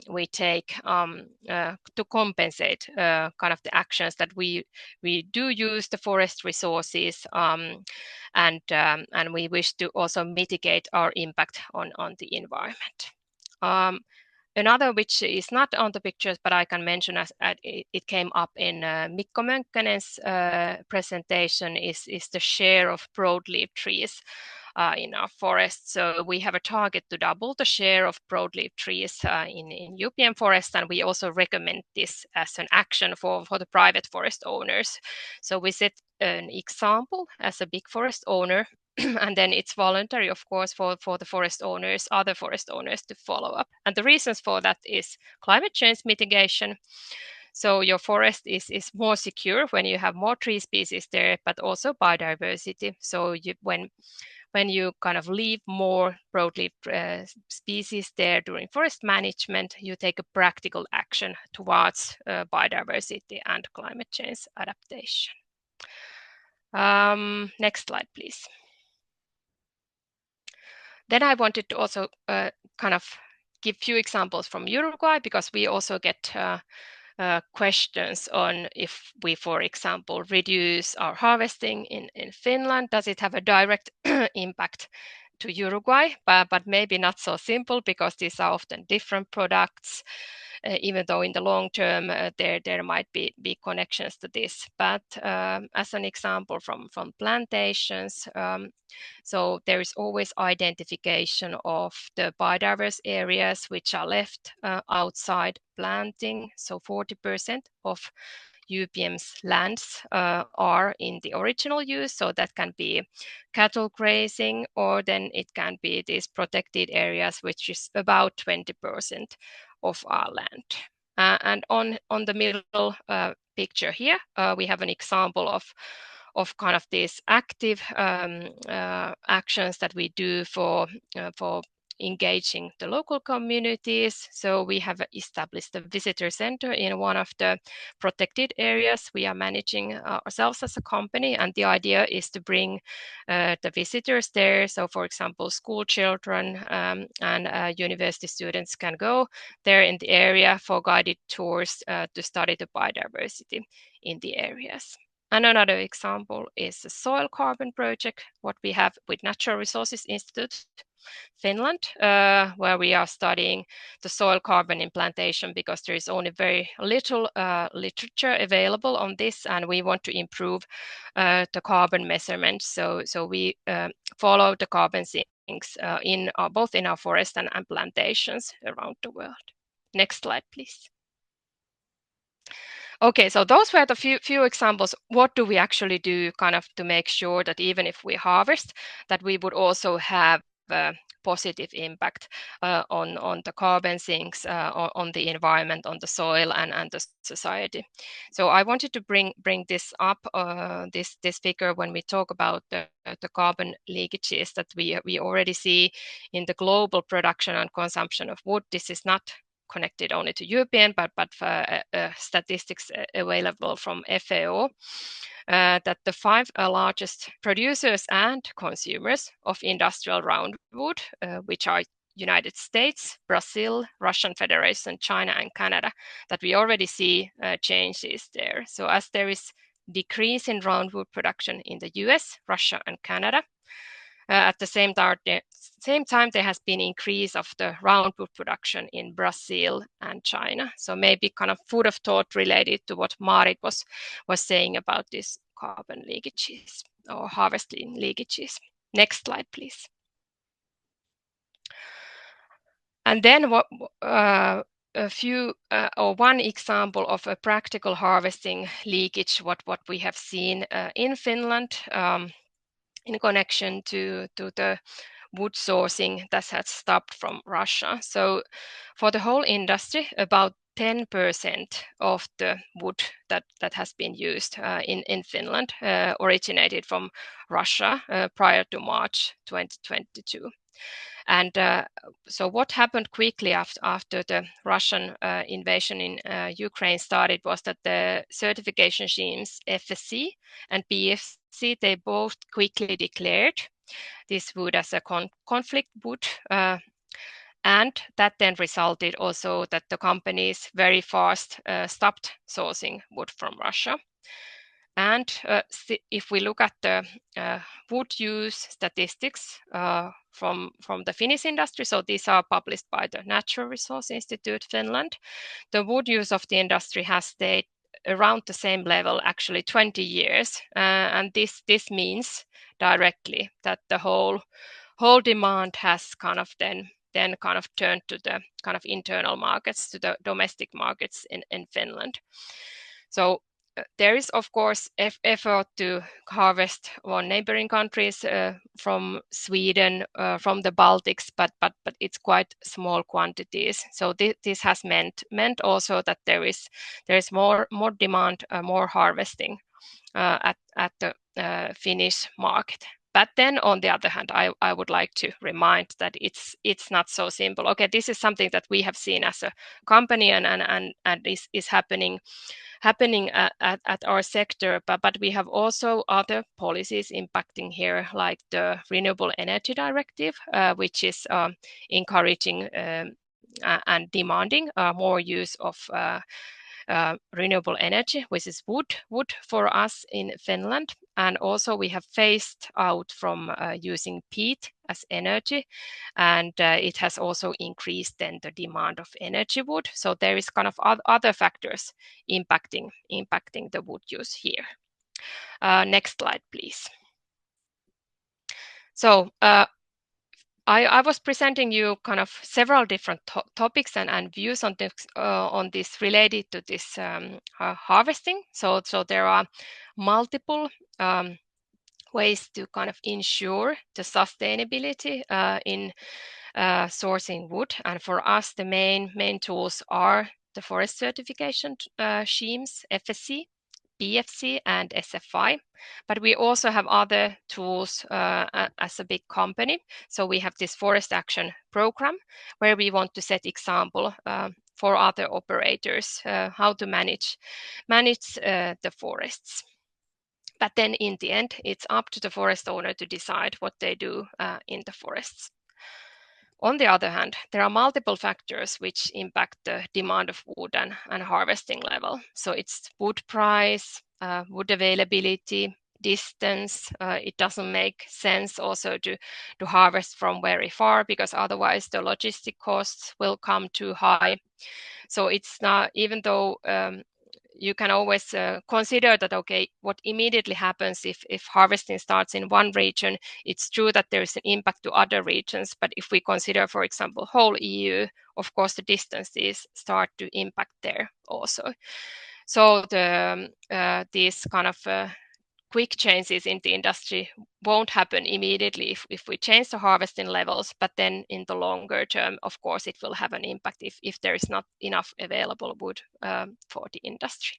we take to compensate kind of the actions that we do use the forest resources and we wish to also mitigate our impact on the environment. Another which is not on the pictures, but I can mention as it came up in Mikko Mönkkänen's presentation is the share of broadleaf trees in our forests. So we have a target to double the share of broadleaf trees in UPM forest, and we also recommend this as an action for the private forest owners. So we set an example as a big forest owner, and then it's voluntary, of course, for the forest owners, other forest owners to follow up. And the reasons for that is climate change mitigation. So your forest is more secure when you have more tree species there, but also biodiversity. So when you kind of leave more broadleaf species there during forest management, you take a practical action towards biodiversity and climate change adaptation. Next slide, please. Then I wanted to also kind of give few examples from Uruguay, because we also get questions on if we, for example, reduce our harvesting in Finland, does it have a direct impact to Uruguay? But maybe not so simple, because these are often different products. even though in the long term there might be connections to this. But as an example from plantations, so there is always identification of the biodiverse areas which are left outside planting. So 40% of UPM's lands are in the original use, so that can be cattle grazing, or then it can be these protected areas, which is about 20% of our land. And on the middle picture here, we have an example of kind of these active actions that we do for engaging the local communities. So we have established a visitor center in one of the protected areas we are managing ourselves as a company, and the idea is to bring the visitors there. So for example, school children and university students can go there in the area for guided tours to study the biodiversity in the areas. And another example is the soil carbon project, what we have with Natural Resources Institute Finland, where we are studying the soil carbon implantation, because there is only very little literature available on this, and we want to improve the carbon measurements. So we follow the carbon sinks both in our forest and plantations around the world. Next slide, please. Okay, so those were the few examples. What do we actually do kind of to make sure that even if we harvest, that we would also have a positive impact on the carbon sinks, on the environment, on the soil, and the society. So I wanted to bring this up, this figure, when we talk about the carbon leakages that we already see in the global production and consumption of wood. This is not connected only to European, but statistics available from FAO, that the 5 largest producers and consumers of industrial roundwood, which are United States, Brazil, Russian Federation, China, and Canada, that we already see changes there. So as there is decrease in roundwood production in the US, Russia, and Canada, at the same time, there has been increase of the roundwood production in Brazil and China. So maybe kind of food of thought related to what Marit was saying about this carbon leakages or harvesting leakages. Next slide, please. And then one example of a practical harvesting leakage, what we have seen in Finland, in connection to the wood sourcing that has stopped from Russia. So for the whole industry, about 10% of the wood that has been used in Finland originated from Russia prior to March 2022. And so what happened quickly after the Russian invasion in Ukraine started was that the certification schemes FSC and BFC, they both quickly declared this wood as a conflict wood. And that then resulted also that the companies very fast stopped sourcing wood from Russia. And if we look at the wood use statistics from the Finnish industry, so these are published by the Natural Resource Institute Finland, the wood use of the industry has stayed around the same level actually 20 years. And this means directly that the whole demand has kind of then kind of turned to the kind of internal markets, to the domestic markets in Finland. So there is, of course, effort to harvest on neighboring countries from Sweden, from the Baltics, but it's quite small quantities. So this has meant also that there is more demand, more harvesting at the Finnish market. But then, on the other hand, I would like to remind that it's not so simple. Okay, this is something that we have seen as a company and is happening at our sector, but we have also other policies impacting here, like the Renewable Energy Directive, which is encouraging and demanding more use of renewable energy, which is wood for us in Finland. And also we have phased out from using peat as energy, and it has also increased then the demand of energy wood. So there is kind of other factors impacting the wood use here. Next slide, please. So I was presenting you kind of several different topics and views on this related to this harvesting. So there are multiple ways to kind of ensure the sustainability in sourcing wood. And for us, the main tools are the forest certification schemes, FSC, BFC, and SFI. But we also have other tools as a big company. So we have this forest action program where we want to set example for other operators how to manage the forests. But then in the end, it's up to the forest owner to decide what they do in the forests. On the other hand, there are multiple factors which impact the demand of wood and harvesting level. So it's wood price, wood availability, distance. It doesn't make sense also to harvest from very far, because otherwise the logistic costs will come too high. So it's not, even though you can always consider that, okay, what immediately happens if harvesting starts in one region, it's true that there is an impact to other regions. But if we consider, for example, whole EU, of course, the distances start to impact there also. So these kind of quick changes in the industry won't happen immediately if we change the harvesting levels, but then in the longer term, of course, it will have an impact if there is not enough available wood for the industry.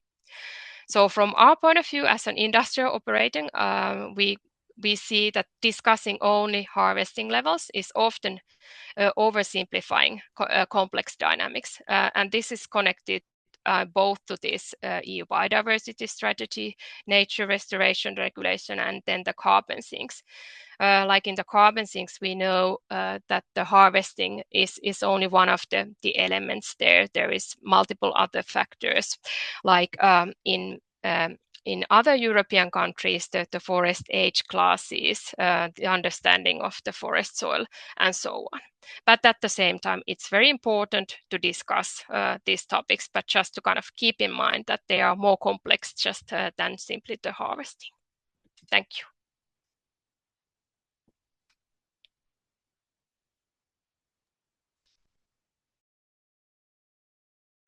So from our point of view as an industrial operating, we see that discussing only harvesting levels is often oversimplifying complex dynamics. And this is connected both to this EU biodiversity strategy, nature restoration regulation, and then the carbon sinks. Like in the carbon sinks, we know that the harvesting is only one of the elements there. There is multiple other factors, like in other European countries, the forest age classes, the understanding of the forest soil, and so on. But at the same time, it's very important to discuss these topics, but just to kind of keep in mind that they are more complex just than simply the harvesting. Thank you.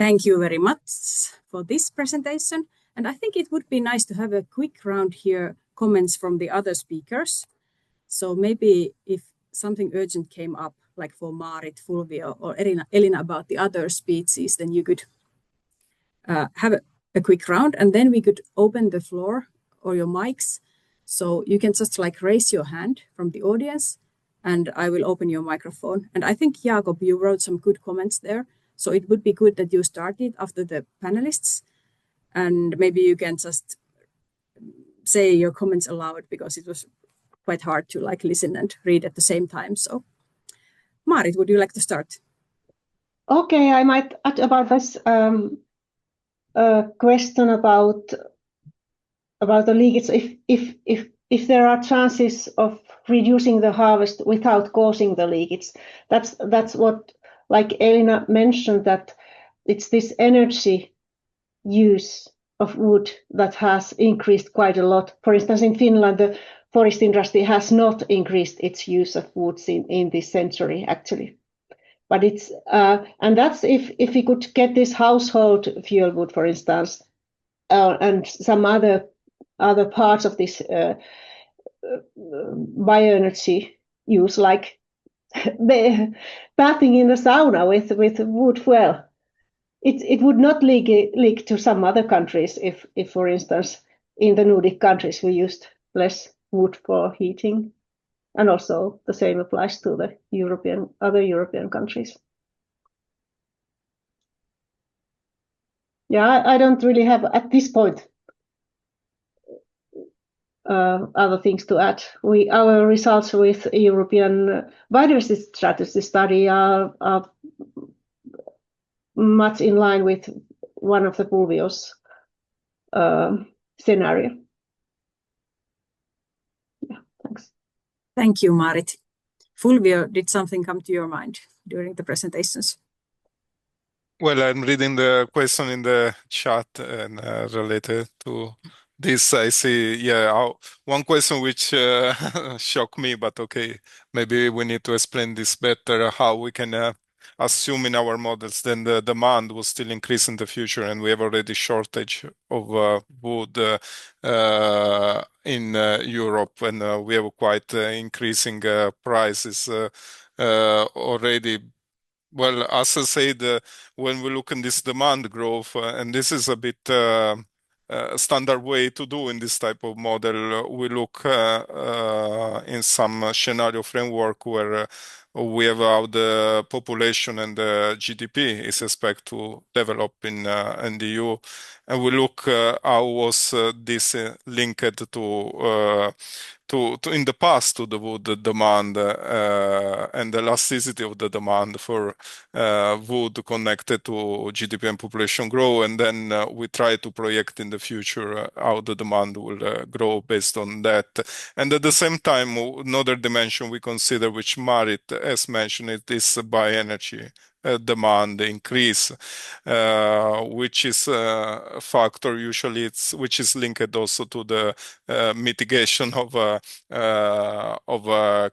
Thank you very much for this presentation. And I think it would be nice to have a quick round here, comments from the other speakers. So maybe if something urgent came up, like for Maarit, Fulvio, or Elina about the other species, then you could have a quick round, and then we could open the floor or your mics. So you can just like raise your hand from the audience, and I will open your microphone. And I think, Jakob, you wrote some good comments there. So it would be good that you started after the panelists, and maybe you can just say your comments aloud, because it was quite hard to like listen and read at the same time. So Maarit, would you like to start? Okay, I might add about this question about the leakage. If there are chances of reducing the harvest without causing the leakage, that's what, like Elina mentioned, that it's this energy use of wood that has increased quite a lot. For instance, in Finland, the forest industry has not increased its use of woods in this century, actually. But it's and that's if we could get this household fuel wood, for instance, and some other parts of this bioenergy use, like bathing in the sauna with wood fuel. It would not leak to some other countries if, for instance, in the Nordic countries we used less wood for heating, and also the same applies to the other European countries. Yeah, I don't really have at this point other things to add. Our results with European biodiversity strategy study are much in line with one of the Fulvio's scenario. Yeah, thanks. Thank you, Maarit. Fulvio, did something come to your mind during the presentations? Well, I'm reading the question in the chat and related to this, I see, one question which shocked me, but okay, maybe we need to explain this better, how we can assume in our models then the demand will still increase in the future, and we have already shortage of wood in Europe, and we have quite increasing prices already. Well, as I said, when we look in this demand growth, and this is a bit standard way to do in this type of model, we look in some scenario framework where we have how the population and the GDP is expected to develop in the EU, and we look how was this linked to in the past to the wood demand and the elasticity of the demand for wood connected to GDP and population growth, and then we try to project in the future how the demand will grow based on that. And at the same time, another dimension we consider, which Maarit has mentioned, it is bioenergy demand increase, which is a factor usually which is linked also to the mitigation of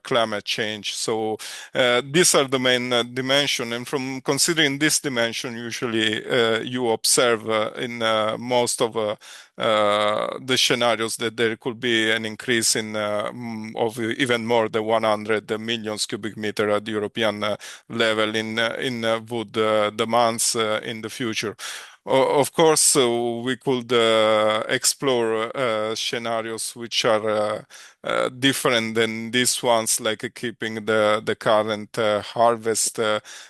climate change. So these are the main dimension, and from considering this dimension, usually you observe in most of the scenarios that there could be an increase in of even more than 100 million cubic meter at the European level in wood demands in the future. Of course, we could explore scenarios which are different than these ones, like keeping the current harvest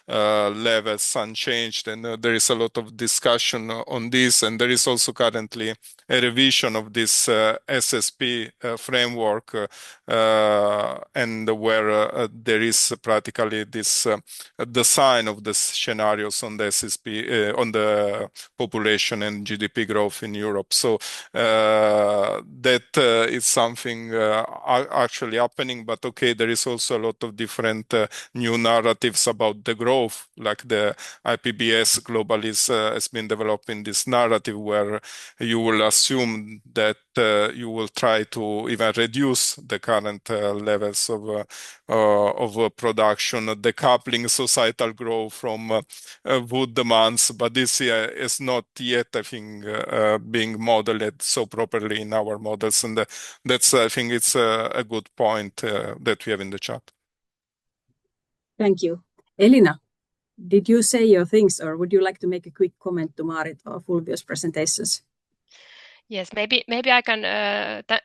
levels unchanged. And there is a lot of discussion on this. And there is also currently a revision of this SSP framework, and where there is practically this design of the scenarios on the SSP, on the population and GDP growth in Europe. So that is something actually happening, but okay, there is also a lot of different new narratives about the growth, like the IPBES Globalis has been developing this narrative where you will assume that you will try to even reduce the current levels of production, decoupling societal growth from wood demands, but this is not yet, I think, being modeled so properly in our models, and that's, I think, it's a good point that we have in the chat. Thank you. Elina, did you say your things, or would you like to make a quick comment to Maarit or Fulvio's presentations? Yes, maybe I can.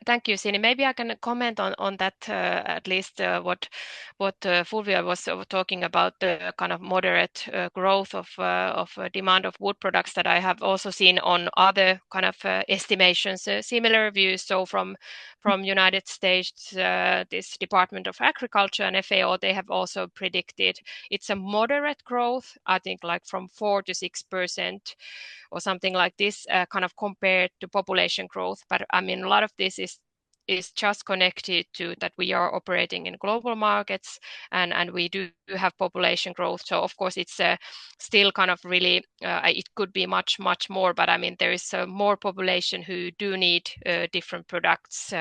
Thank you, Sini. Maybe I can comment on that at least what Fulvio was talking about, the kind of moderate growth of demand of wood products that I have also seen on other kind of estimations, similar views. So from United States, this Department of Agriculture and FAO, they have also predicted it's a moderate growth. I think like from 4 to 6%. Or something like this, kind of compared to population growth. But I mean, a lot of this is just connected to that we are operating in global markets, and we do have population growth. So of course it's still kind of really it could be much more, but I mean there is more population who do need different products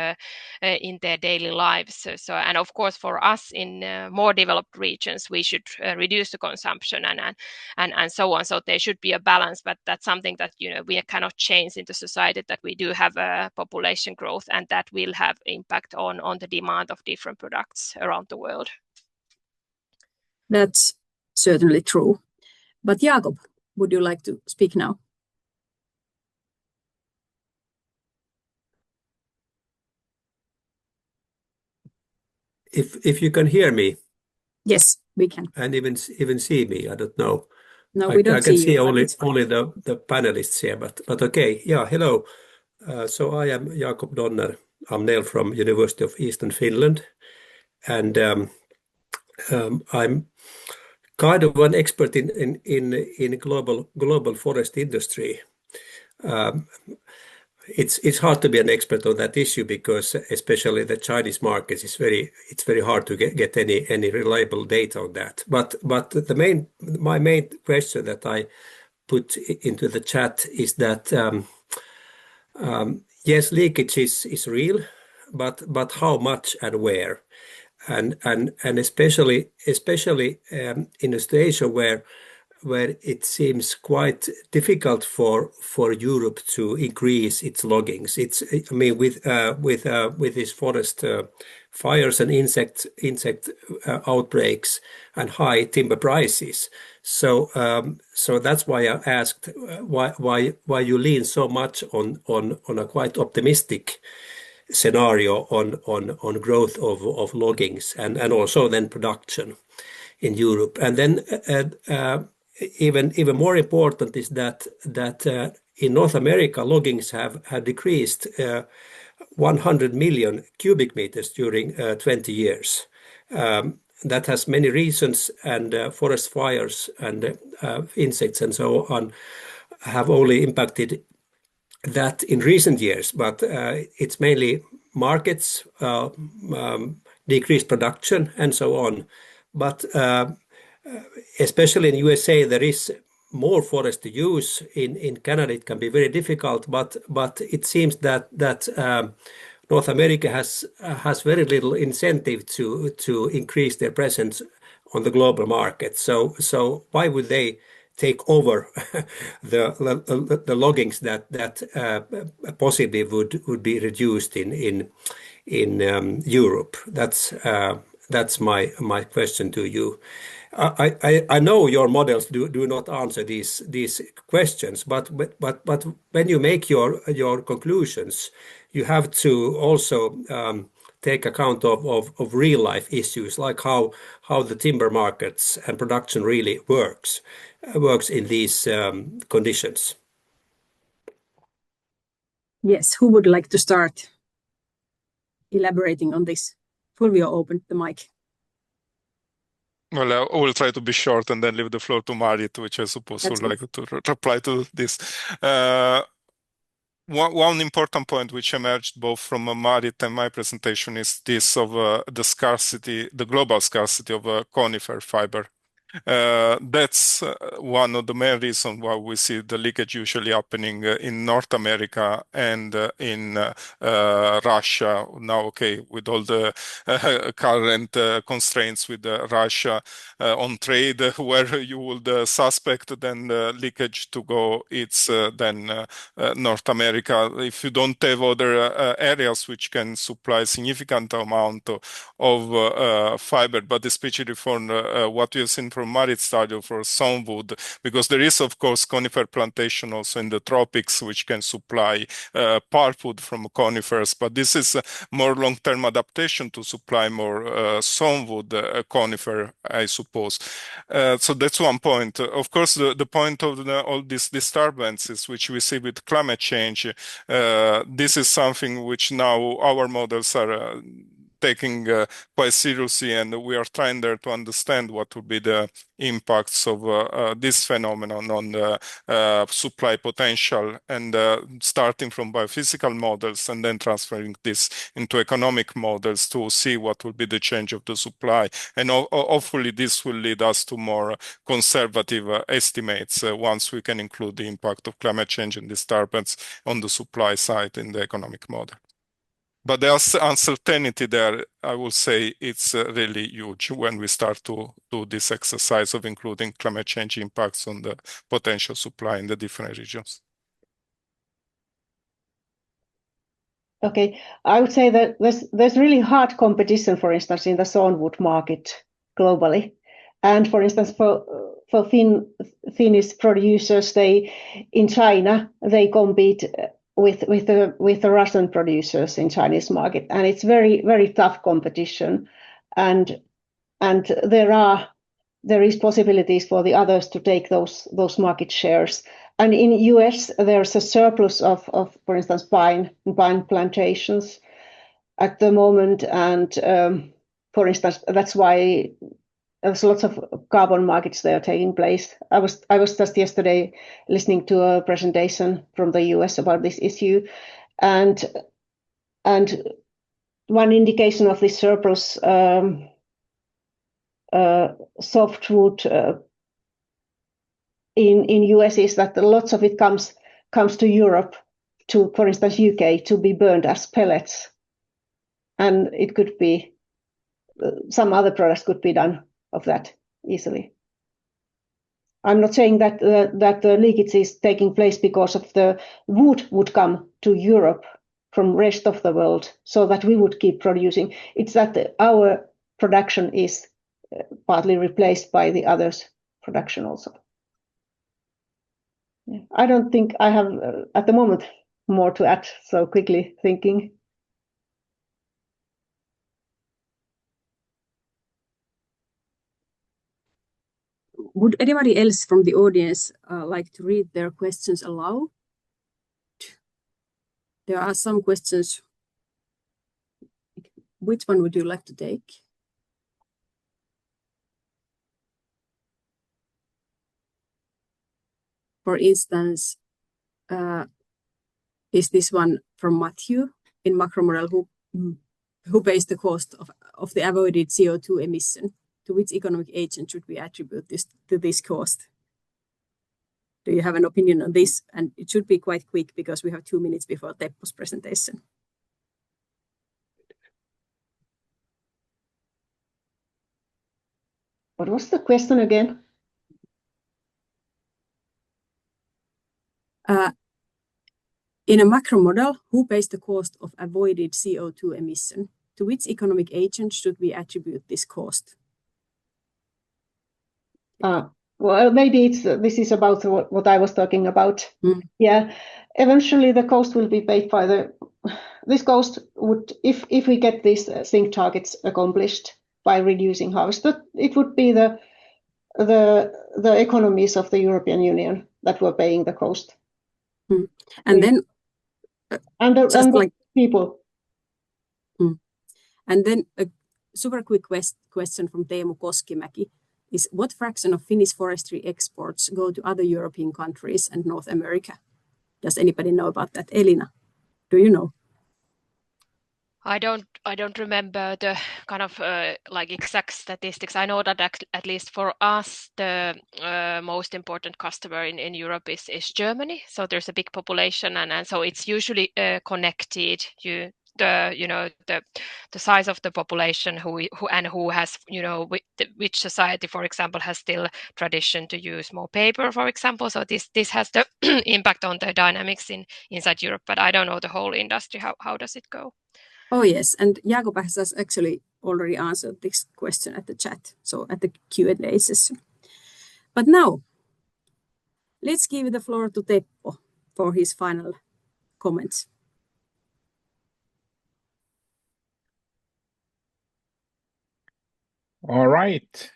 in their daily lives. So and of course for us in more developed regions we should reduce the consumption and so on. So there should be a balance, but that's something that we cannot change in the society, that we do have a population growth, and that will have impact on the demand of different products around the world. That's certainly true. But Jakob, would you like to speak now? If you can hear me. Yes, we can. And even see me, I don't know. No, we don't see you. I can see only the panelists here, but okay. Yeah, hello. So I am Jakob Donner. I'm Neil from University of Eastern Finland, and I'm kind of an expert in global forest industry. It's hard to be an expert on that issue because especially the Chinese markets it's very hard to get any reliable data on that. But my main question that I put into the chat is that yes, leakage is real, but how much and where, and especially in a situation where it seems quite difficult for Europe to increase its loggings. I mean, with these forest fires and insect outbreaks and high timber prices. So that's why I asked why you lean so much on a quite optimistic scenario on growth of loggings and also then production in Europe. And then even more important is that in North America loggings have decreased 100 million cubic meters during 20 years. That has many reasons, and forest fires and insects and so on have only impacted that in recent years, but it's mainly markets, decreased production and so on. But especially in USA, there is more forest to use. In Canada, it can be very difficult, but it seems that North America has very little incentive to increase their presence on the global market. So why would they take over the loggings that possibly would be reduced in Europe? That's my question to you. I know your models do not answer these questions, but when you make your conclusions, you have to also take account of real life issues, like how the timber markets and production really works in these conditions. Yes, who would like to start elaborating on this? Fulvio opened the mic. Well, I will try to be short and then leave the floor to Marit, which I suppose would like to reply to this. One important point which emerged both from Marit and my presentation is this of the global scarcity of conifer fiber. That's one of the main reasons why we see the leakage usually happening in North America and in Russia. Now, okay, with all the current constraints with Russia on trade, where you would suspect then leakage to go, it's then North America. If you don't have other areas which can supply significant amount of fiber, but especially for what we have seen from Marit's study for sawnwood, because there is of course conifer plantation also in the tropics which can supply pulpwood from conifers, but this is more long-term adaptation to supply more sawnwood conifer, I suppose. So that's one point. Of course, the point of all these disturbances which we see with climate change, this is something which now our models are taking quite seriously, and we are trying there to understand what would be the impacts of this phenomenon on the supply potential, and starting from biophysical models and then transferring this into economic models to see what will be the change of the supply. And hopefully this will lead us to more conservative estimates once we can include the impact of climate change and disturbance on the supply side in the economic model. But the uncertainty there, I will say, it's really huge when we start to do this exercise of including climate change impacts on the potential supply in the different regions. Okay, I would say that there's really hard competition, for instance, in the sawnwood market globally. And for instance, for Finnish producers, in China, they compete with the Russian producers in Chinese market, and it's very, very tough competition, and there is possibilities for the others to take those market shares. And in US there's a surplus of for instance pine plantations at the moment, and for instance that's why there's lots of carbon markets that are taking place. I was just yesterday listening to a presentation from the US about this issue, and one indication of this surplus softwood in US is that lots of it comes to Europe, to, for instance, UK, to be burned as pellets, and it could be some other products could be done of that easily. I'm not saying that the leakage is taking place because of the wood would come to Europe from rest of the world, so that we would keep producing. It's that our production is partly replaced by the others' production also. Yeah. I don't think I have at the moment more to add, so quickly thinking. Would anybody else from the audience like to read their questions aloud? There are some questions. Which one would you like to take? For instance, is this one from Matthew in macro model, who pays the cost of the avoided CO2 emission? To which economic agent should we attribute this cost? Do you have an opinion on this? And it should be quite quick because we have 2 minutes before Teppo's presentation. What was the question again? In a macro model, who pays the cost of avoided CO2 emission? To which economic agent should we attribute this cost? Well, maybe this is about what I was talking about. Yeah, eventually the cost will be paid by this cost would, if we get these zinc targets accomplished by reducing harvest, it would be the economies of the European Union that were paying the cost. And then the people. And then a super quick question from Teemu Koskimäki is, what fraction of Finnish forestry exports go to other European countries and North America? Does anybody know about that? Elina, do you know? I don't remember the kind of like exact statistics. I know that at least for us, the most important customer in Europe is Germany. So there's a big population, and so it's usually connected. The size of the population who has, which society, for example, has still tradition to use more paper, for example. So this has the impact on the dynamics inside Europe. But I don't know the whole industry. How does it go? Oh yes, and Jakob has actually already answered this question at the chat, so at the Q&A session. But now, let's give the floor to Teppo for his final comments. All right.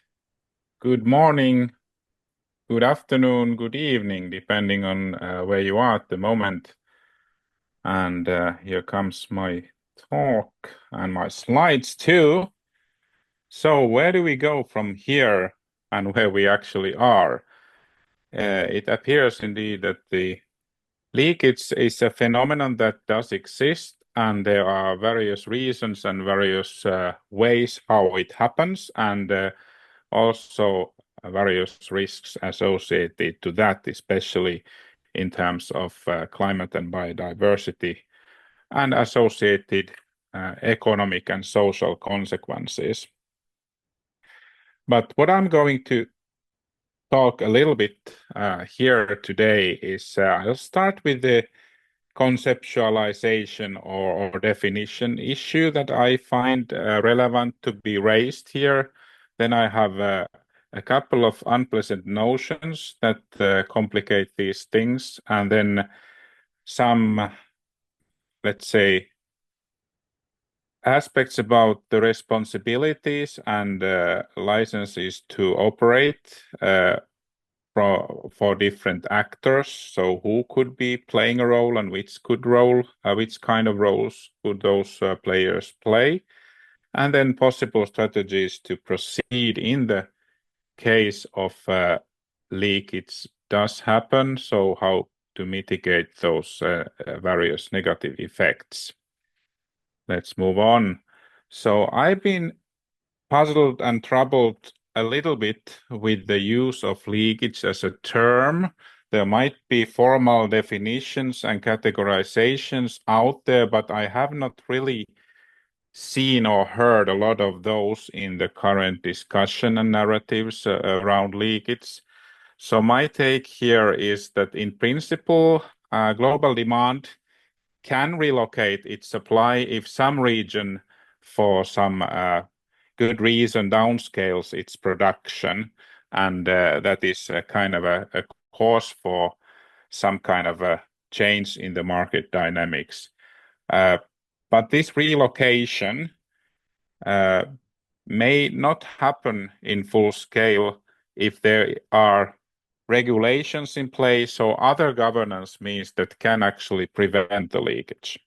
Good morning, good afternoon, good evening, depending on where you are at the moment. And here comes my talk and my slides too. So where do we go from here and where we actually are? It appears indeed that the leakage is a phenomenon that does exist, and there are various reasons and various ways how it happens, and also various risks associated to that, especially in terms of climate and biodiversity and associated economic and social consequences. But what I'm going to talk a little bit here today is I'll start with the conceptualization or definition issue that I find relevant to be raised here. Then I have a couple of unpleasant notions that complicate these things, and then some, let's say, aspects about the responsibilities and licenses to operate for different actors. So who could be playing a role and which kind of roles could those players play? And then possible strategies to proceed in the case of leakage does happen, so how to mitigate those various negative effects. Let's move on. So I've been puzzled and troubled a little bit with the use of leakage as a term. There might be formal definitions and categorizations out there, but I have not really seen or heard a lot of those in the current discussion and narratives around leakage. So my take here is that in principle, global demand can relocate its supply if some region, for some good reason, downscales its production, and that is a kind of a cause for some kind of a change in the market dynamics. But this relocation may not happen in full scale if there are regulations in place or other governance means that can actually prevent the leakage.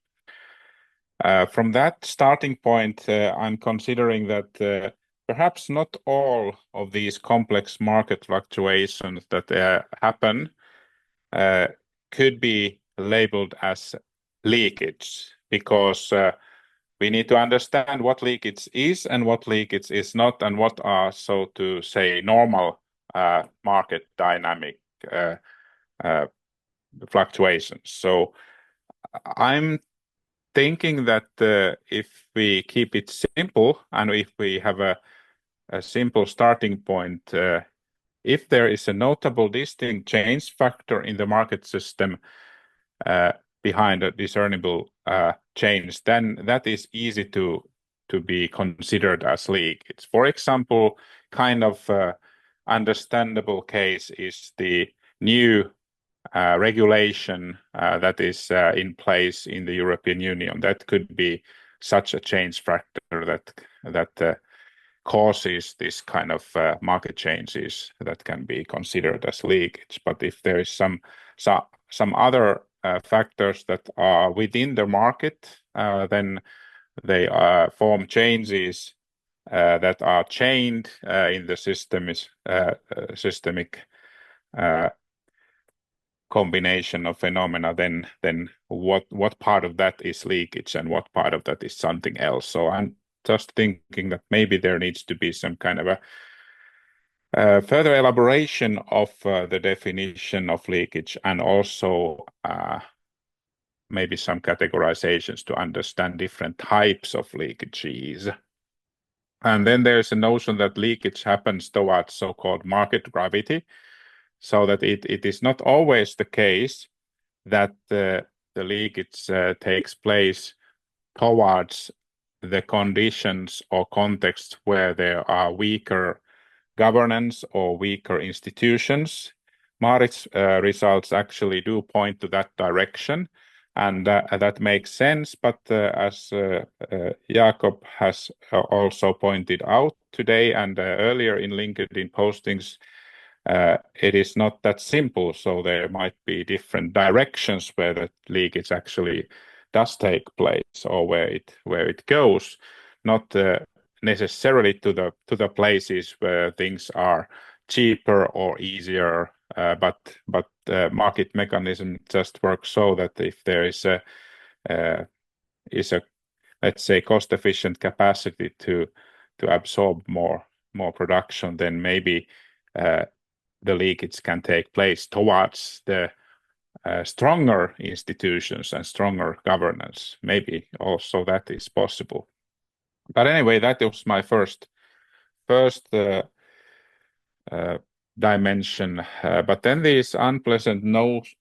From that starting point, I'm considering that perhaps not all of these complex market fluctuations that happen could be labeled as leakage, because we need to understand what leakage is and what leakage is not, and what are, so to say, normal market dynamic fluctuations. So I'm thinking that if we keep it simple and if we have a simple starting point, if there is a notable distinct change factor in the market system behind a discernible change, then that is easy to be considered as leakage. For example, kind of understandable case is the new regulation that is in place in the European Union. That could be such a change factor that causes this kind of market changes that can be considered as leakage. But if there is some other factors that are within the market, then they form changes that are chained in the systemic combination of phenomena, then what part of that is leakage and what part of that is something else. So I'm just thinking that maybe there needs to be some kind of a further elaboration of the definition of leakage, and also maybe some categorizations to understand different types of leakages. And then there's a notion that leakage happens towards so-called market gravity, so that it is not always the case that the leakage takes place towards the conditions or context where there are weaker governance or weaker institutions. Marit's results actually do point to that direction, and that makes sense. But as Jakob has also pointed out today and earlier in LinkedIn postings, it is not that simple. So there might be different directions where the leakage actually does take place, or where it goes, not necessarily to the places where things are cheaper or easier, but market mechanism just works so that if there is a let's say cost efficient capacity to absorb more production, then maybe the leakage can take place towards the stronger institutions and stronger governance. Maybe also that is possible. But anyway, that was my first dimension. But then these unpleasant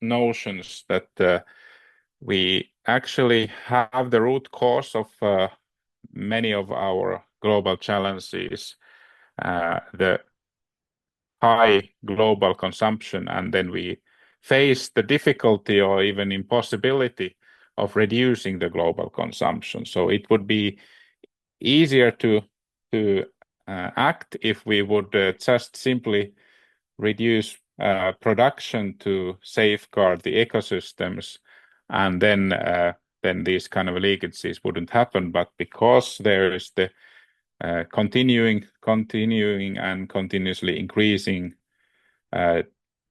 notions that we actually have the root cause of many of our global challenges, the high global consumption, and then we face the difficulty or even impossibility of reducing the global consumption. So it would be easier to act if we would just simply reduce production to safeguard the ecosystems, and then these kind of leakages wouldn't happen. But because there is the continuing continuing and continuously increasing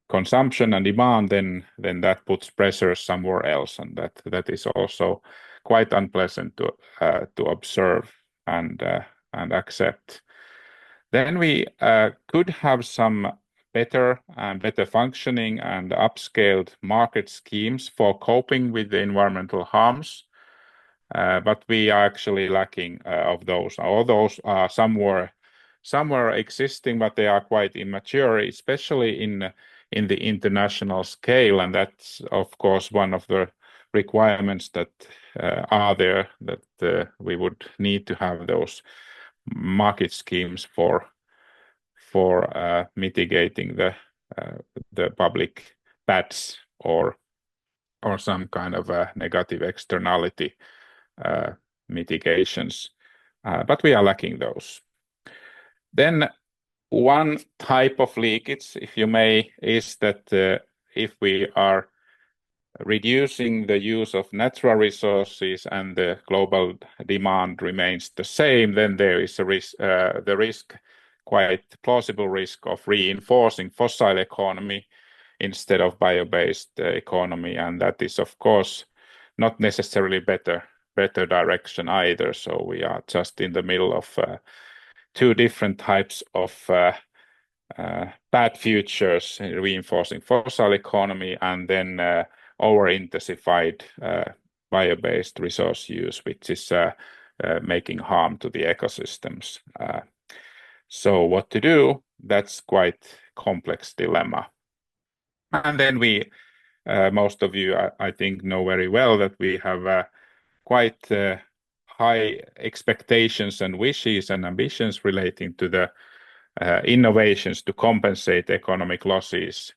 consumption and demand, then that puts pressure somewhere else, and that is also quite unpleasant to observe and accept. Then we could have some better functioning and upscaled market schemes for coping with the environmental harms, but we are actually lacking of those. All those are somewhere existing, but they are quite immature, especially in the international scale, and that's of course one of the requirements that are there, that we would need to have those market schemes for mitigating the public bads or some kind of negative externality mitigations, but we are lacking those. Then one type of leakage, if you may, is that if we are reducing the use of natural resources and the global demand remains the same, then there is a risk, quite plausible risk of reinforcing fossil economy instead of bio-based economy, and that is of course not necessarily better direction either. So we are just in the middle of two different types of bad futures, reinforcing fossil economy and then over-intensified bio-based resource use, which is making harm to the ecosystems. So what to do? That's quite complex dilemma. And then we, most of you, I think, know very well that we have quite high expectations and wishes and ambitions relating to the innovations to compensate economic losses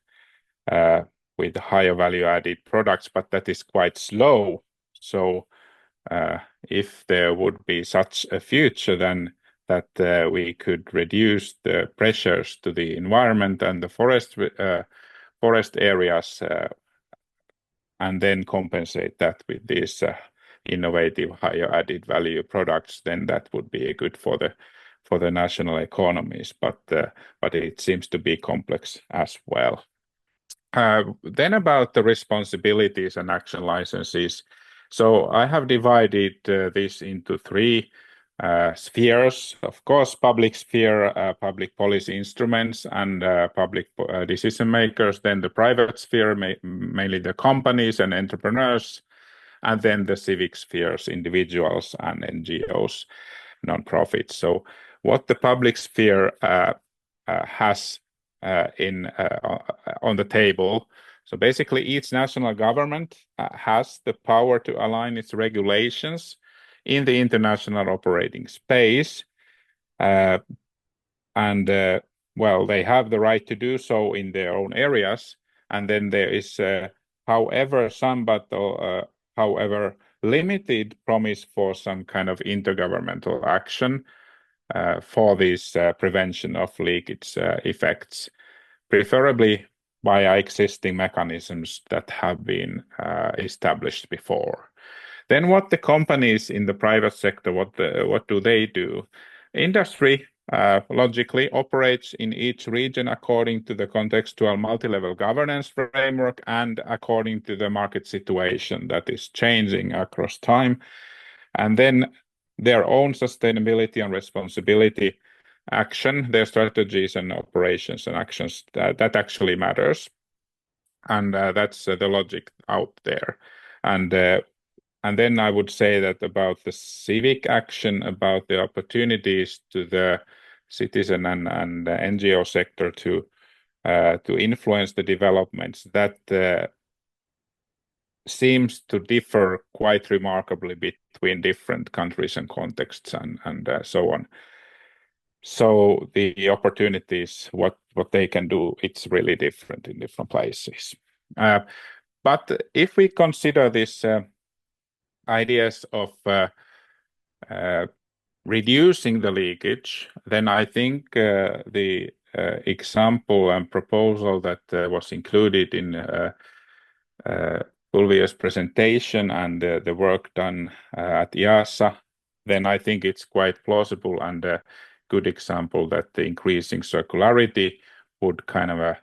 with higher value-added products, but that is quite slow. So if there would be such a future, then that we could reduce the pressures to the environment and the forest areas, and then compensate that with these innovative higher added value products, then that would be good for the national economies. But it seems to be complex as well. Then about the responsibilities and action licenses. So I have divided this into three spheres. Of course, public sphere, public policy instruments and public decision makers. Then the private sphere, mainly the companies and entrepreneurs. And then the civic spheres, individuals and NGOs, non-profits. So what the public sphere has on the table. So basically each national government has the power to align its regulations in the international operating space. Well, they have the right to do so in their own areas. And then there is, however limited promise for some kind of intergovernmental action for this prevention of leakage effects, preferably via existing mechanisms that have been established before. Then what the companies in the private sector, what do they do? Industry logically operates in each region according to the contextual multi-level governance framework and according to the market situation that is changing across time. And then their own sustainability and responsibility action, their strategies and operations and actions, that actually matters. And that's the logic out there. And then I would say that about the civic action, about the opportunities to the citizen and NGO sector to influence the developments, that seems to differ quite remarkably between different countries and contexts and so on. So the opportunities, what they can do, it's really different in different places. But if we consider these ideas of reducing the leakage, then I think the example and proposal that was included in Ulvia's presentation and the work done at IASA, then I think it's quite plausible and good example that the increasing circularity would kind of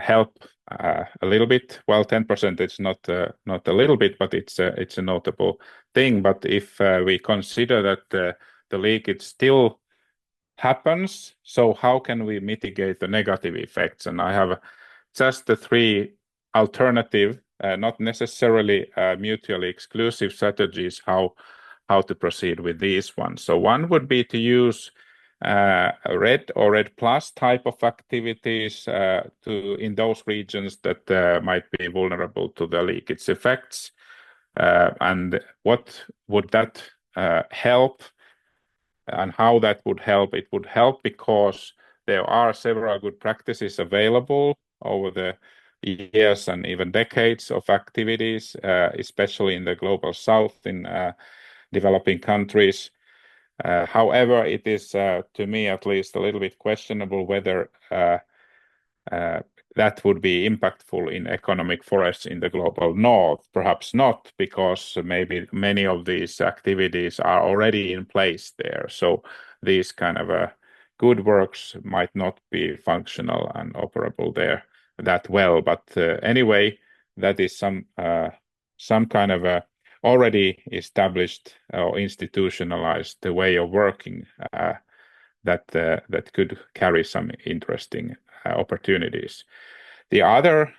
help a little bit. Well, 10% is not a little bit, but it's a notable thing. But if we consider that the leakage still happens, so how can we mitigate the negative effects? And I have just the three alternative, not necessarily mutually exclusive strategies how to proceed with these ones. So one would be to use a RED or RED plus type of activities in those regions that might be vulnerable to the leakage effects. And what would that help? And how that would help? It would help because there are several good practices available over the years and even decades of activities, especially in the global south, in developing countries. However, it is, to me at least, a little bit questionable whether that would be impactful in economic forests in the global north. Perhaps not, because maybe many of these activities are already in place there. So these kind of good works might not be functional and operable there that well. But anyway, that is some kind of already established or institutionalized way of working that could carry some interesting opportunities. The other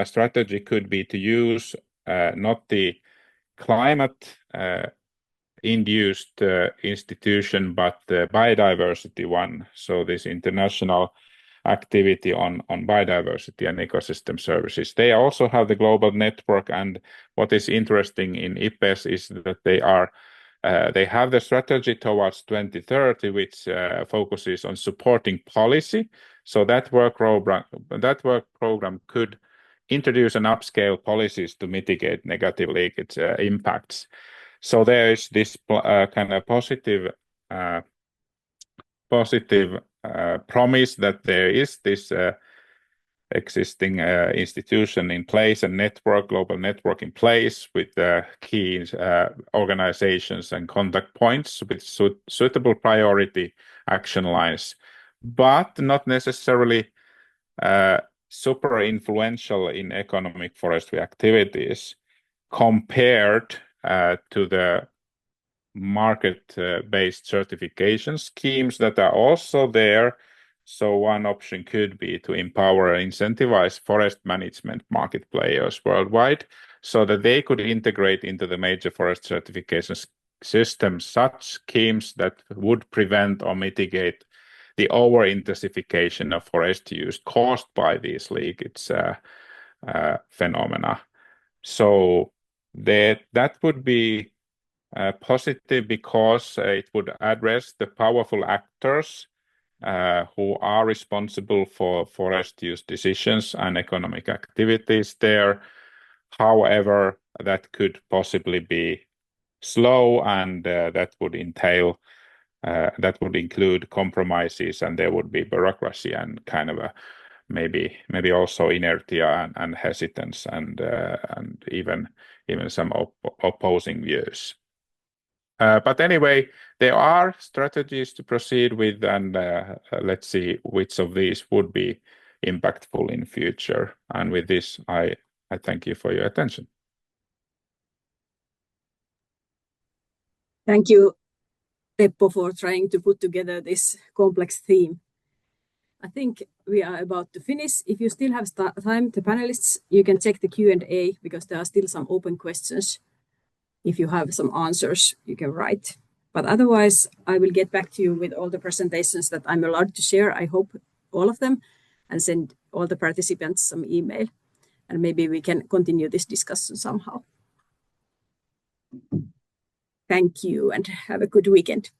strategy could be to use not the climate induced institution, but the biodiversity one. So this international activity on biodiversity and ecosystem services. They also have the global network, and what is interesting in IPES is that they have the strategy towards 2030, which focuses on supporting policy. So that work program could introduce and upscale policies to mitigate negative leakage impacts. So there is this kind of positive promise that there is this existing institution in place and global network in place with key organizations and contact points with suitable priority action lines, but not necessarily super influential in economic forestry activities compared to the market-based certification schemes that are also there. So one option could be to empower and incentivize forest management market players worldwide so that they could integrate into the major forest certification systems such schemes that would prevent or mitigate the over-intensification of forest use caused by these leakage phenomena. So that would be positive because it would address the powerful actors who are responsible for forest use decisions and economic activities there. However, that could possibly be slow, and that would include compromises, and there would be bureaucracy and kind of maybe also inertia and hesitance and even some opposing views. But anyway, there are strategies to proceed with, and let's see which of these would be impactful in future. And with this, I thank you for your attention. Thank you, Teppo, for trying to put together this complex theme. I think we are about to finish. If you still have time, the panelists, you can check the Q&A because there are still some open questions. If you have some answers, you can write. But otherwise, I will get back to you with all the presentations that I'm allowed to share. I hope all of them, and send all the participants some email. And maybe we can continue this discussion somehow. Thank you and have a good weekend.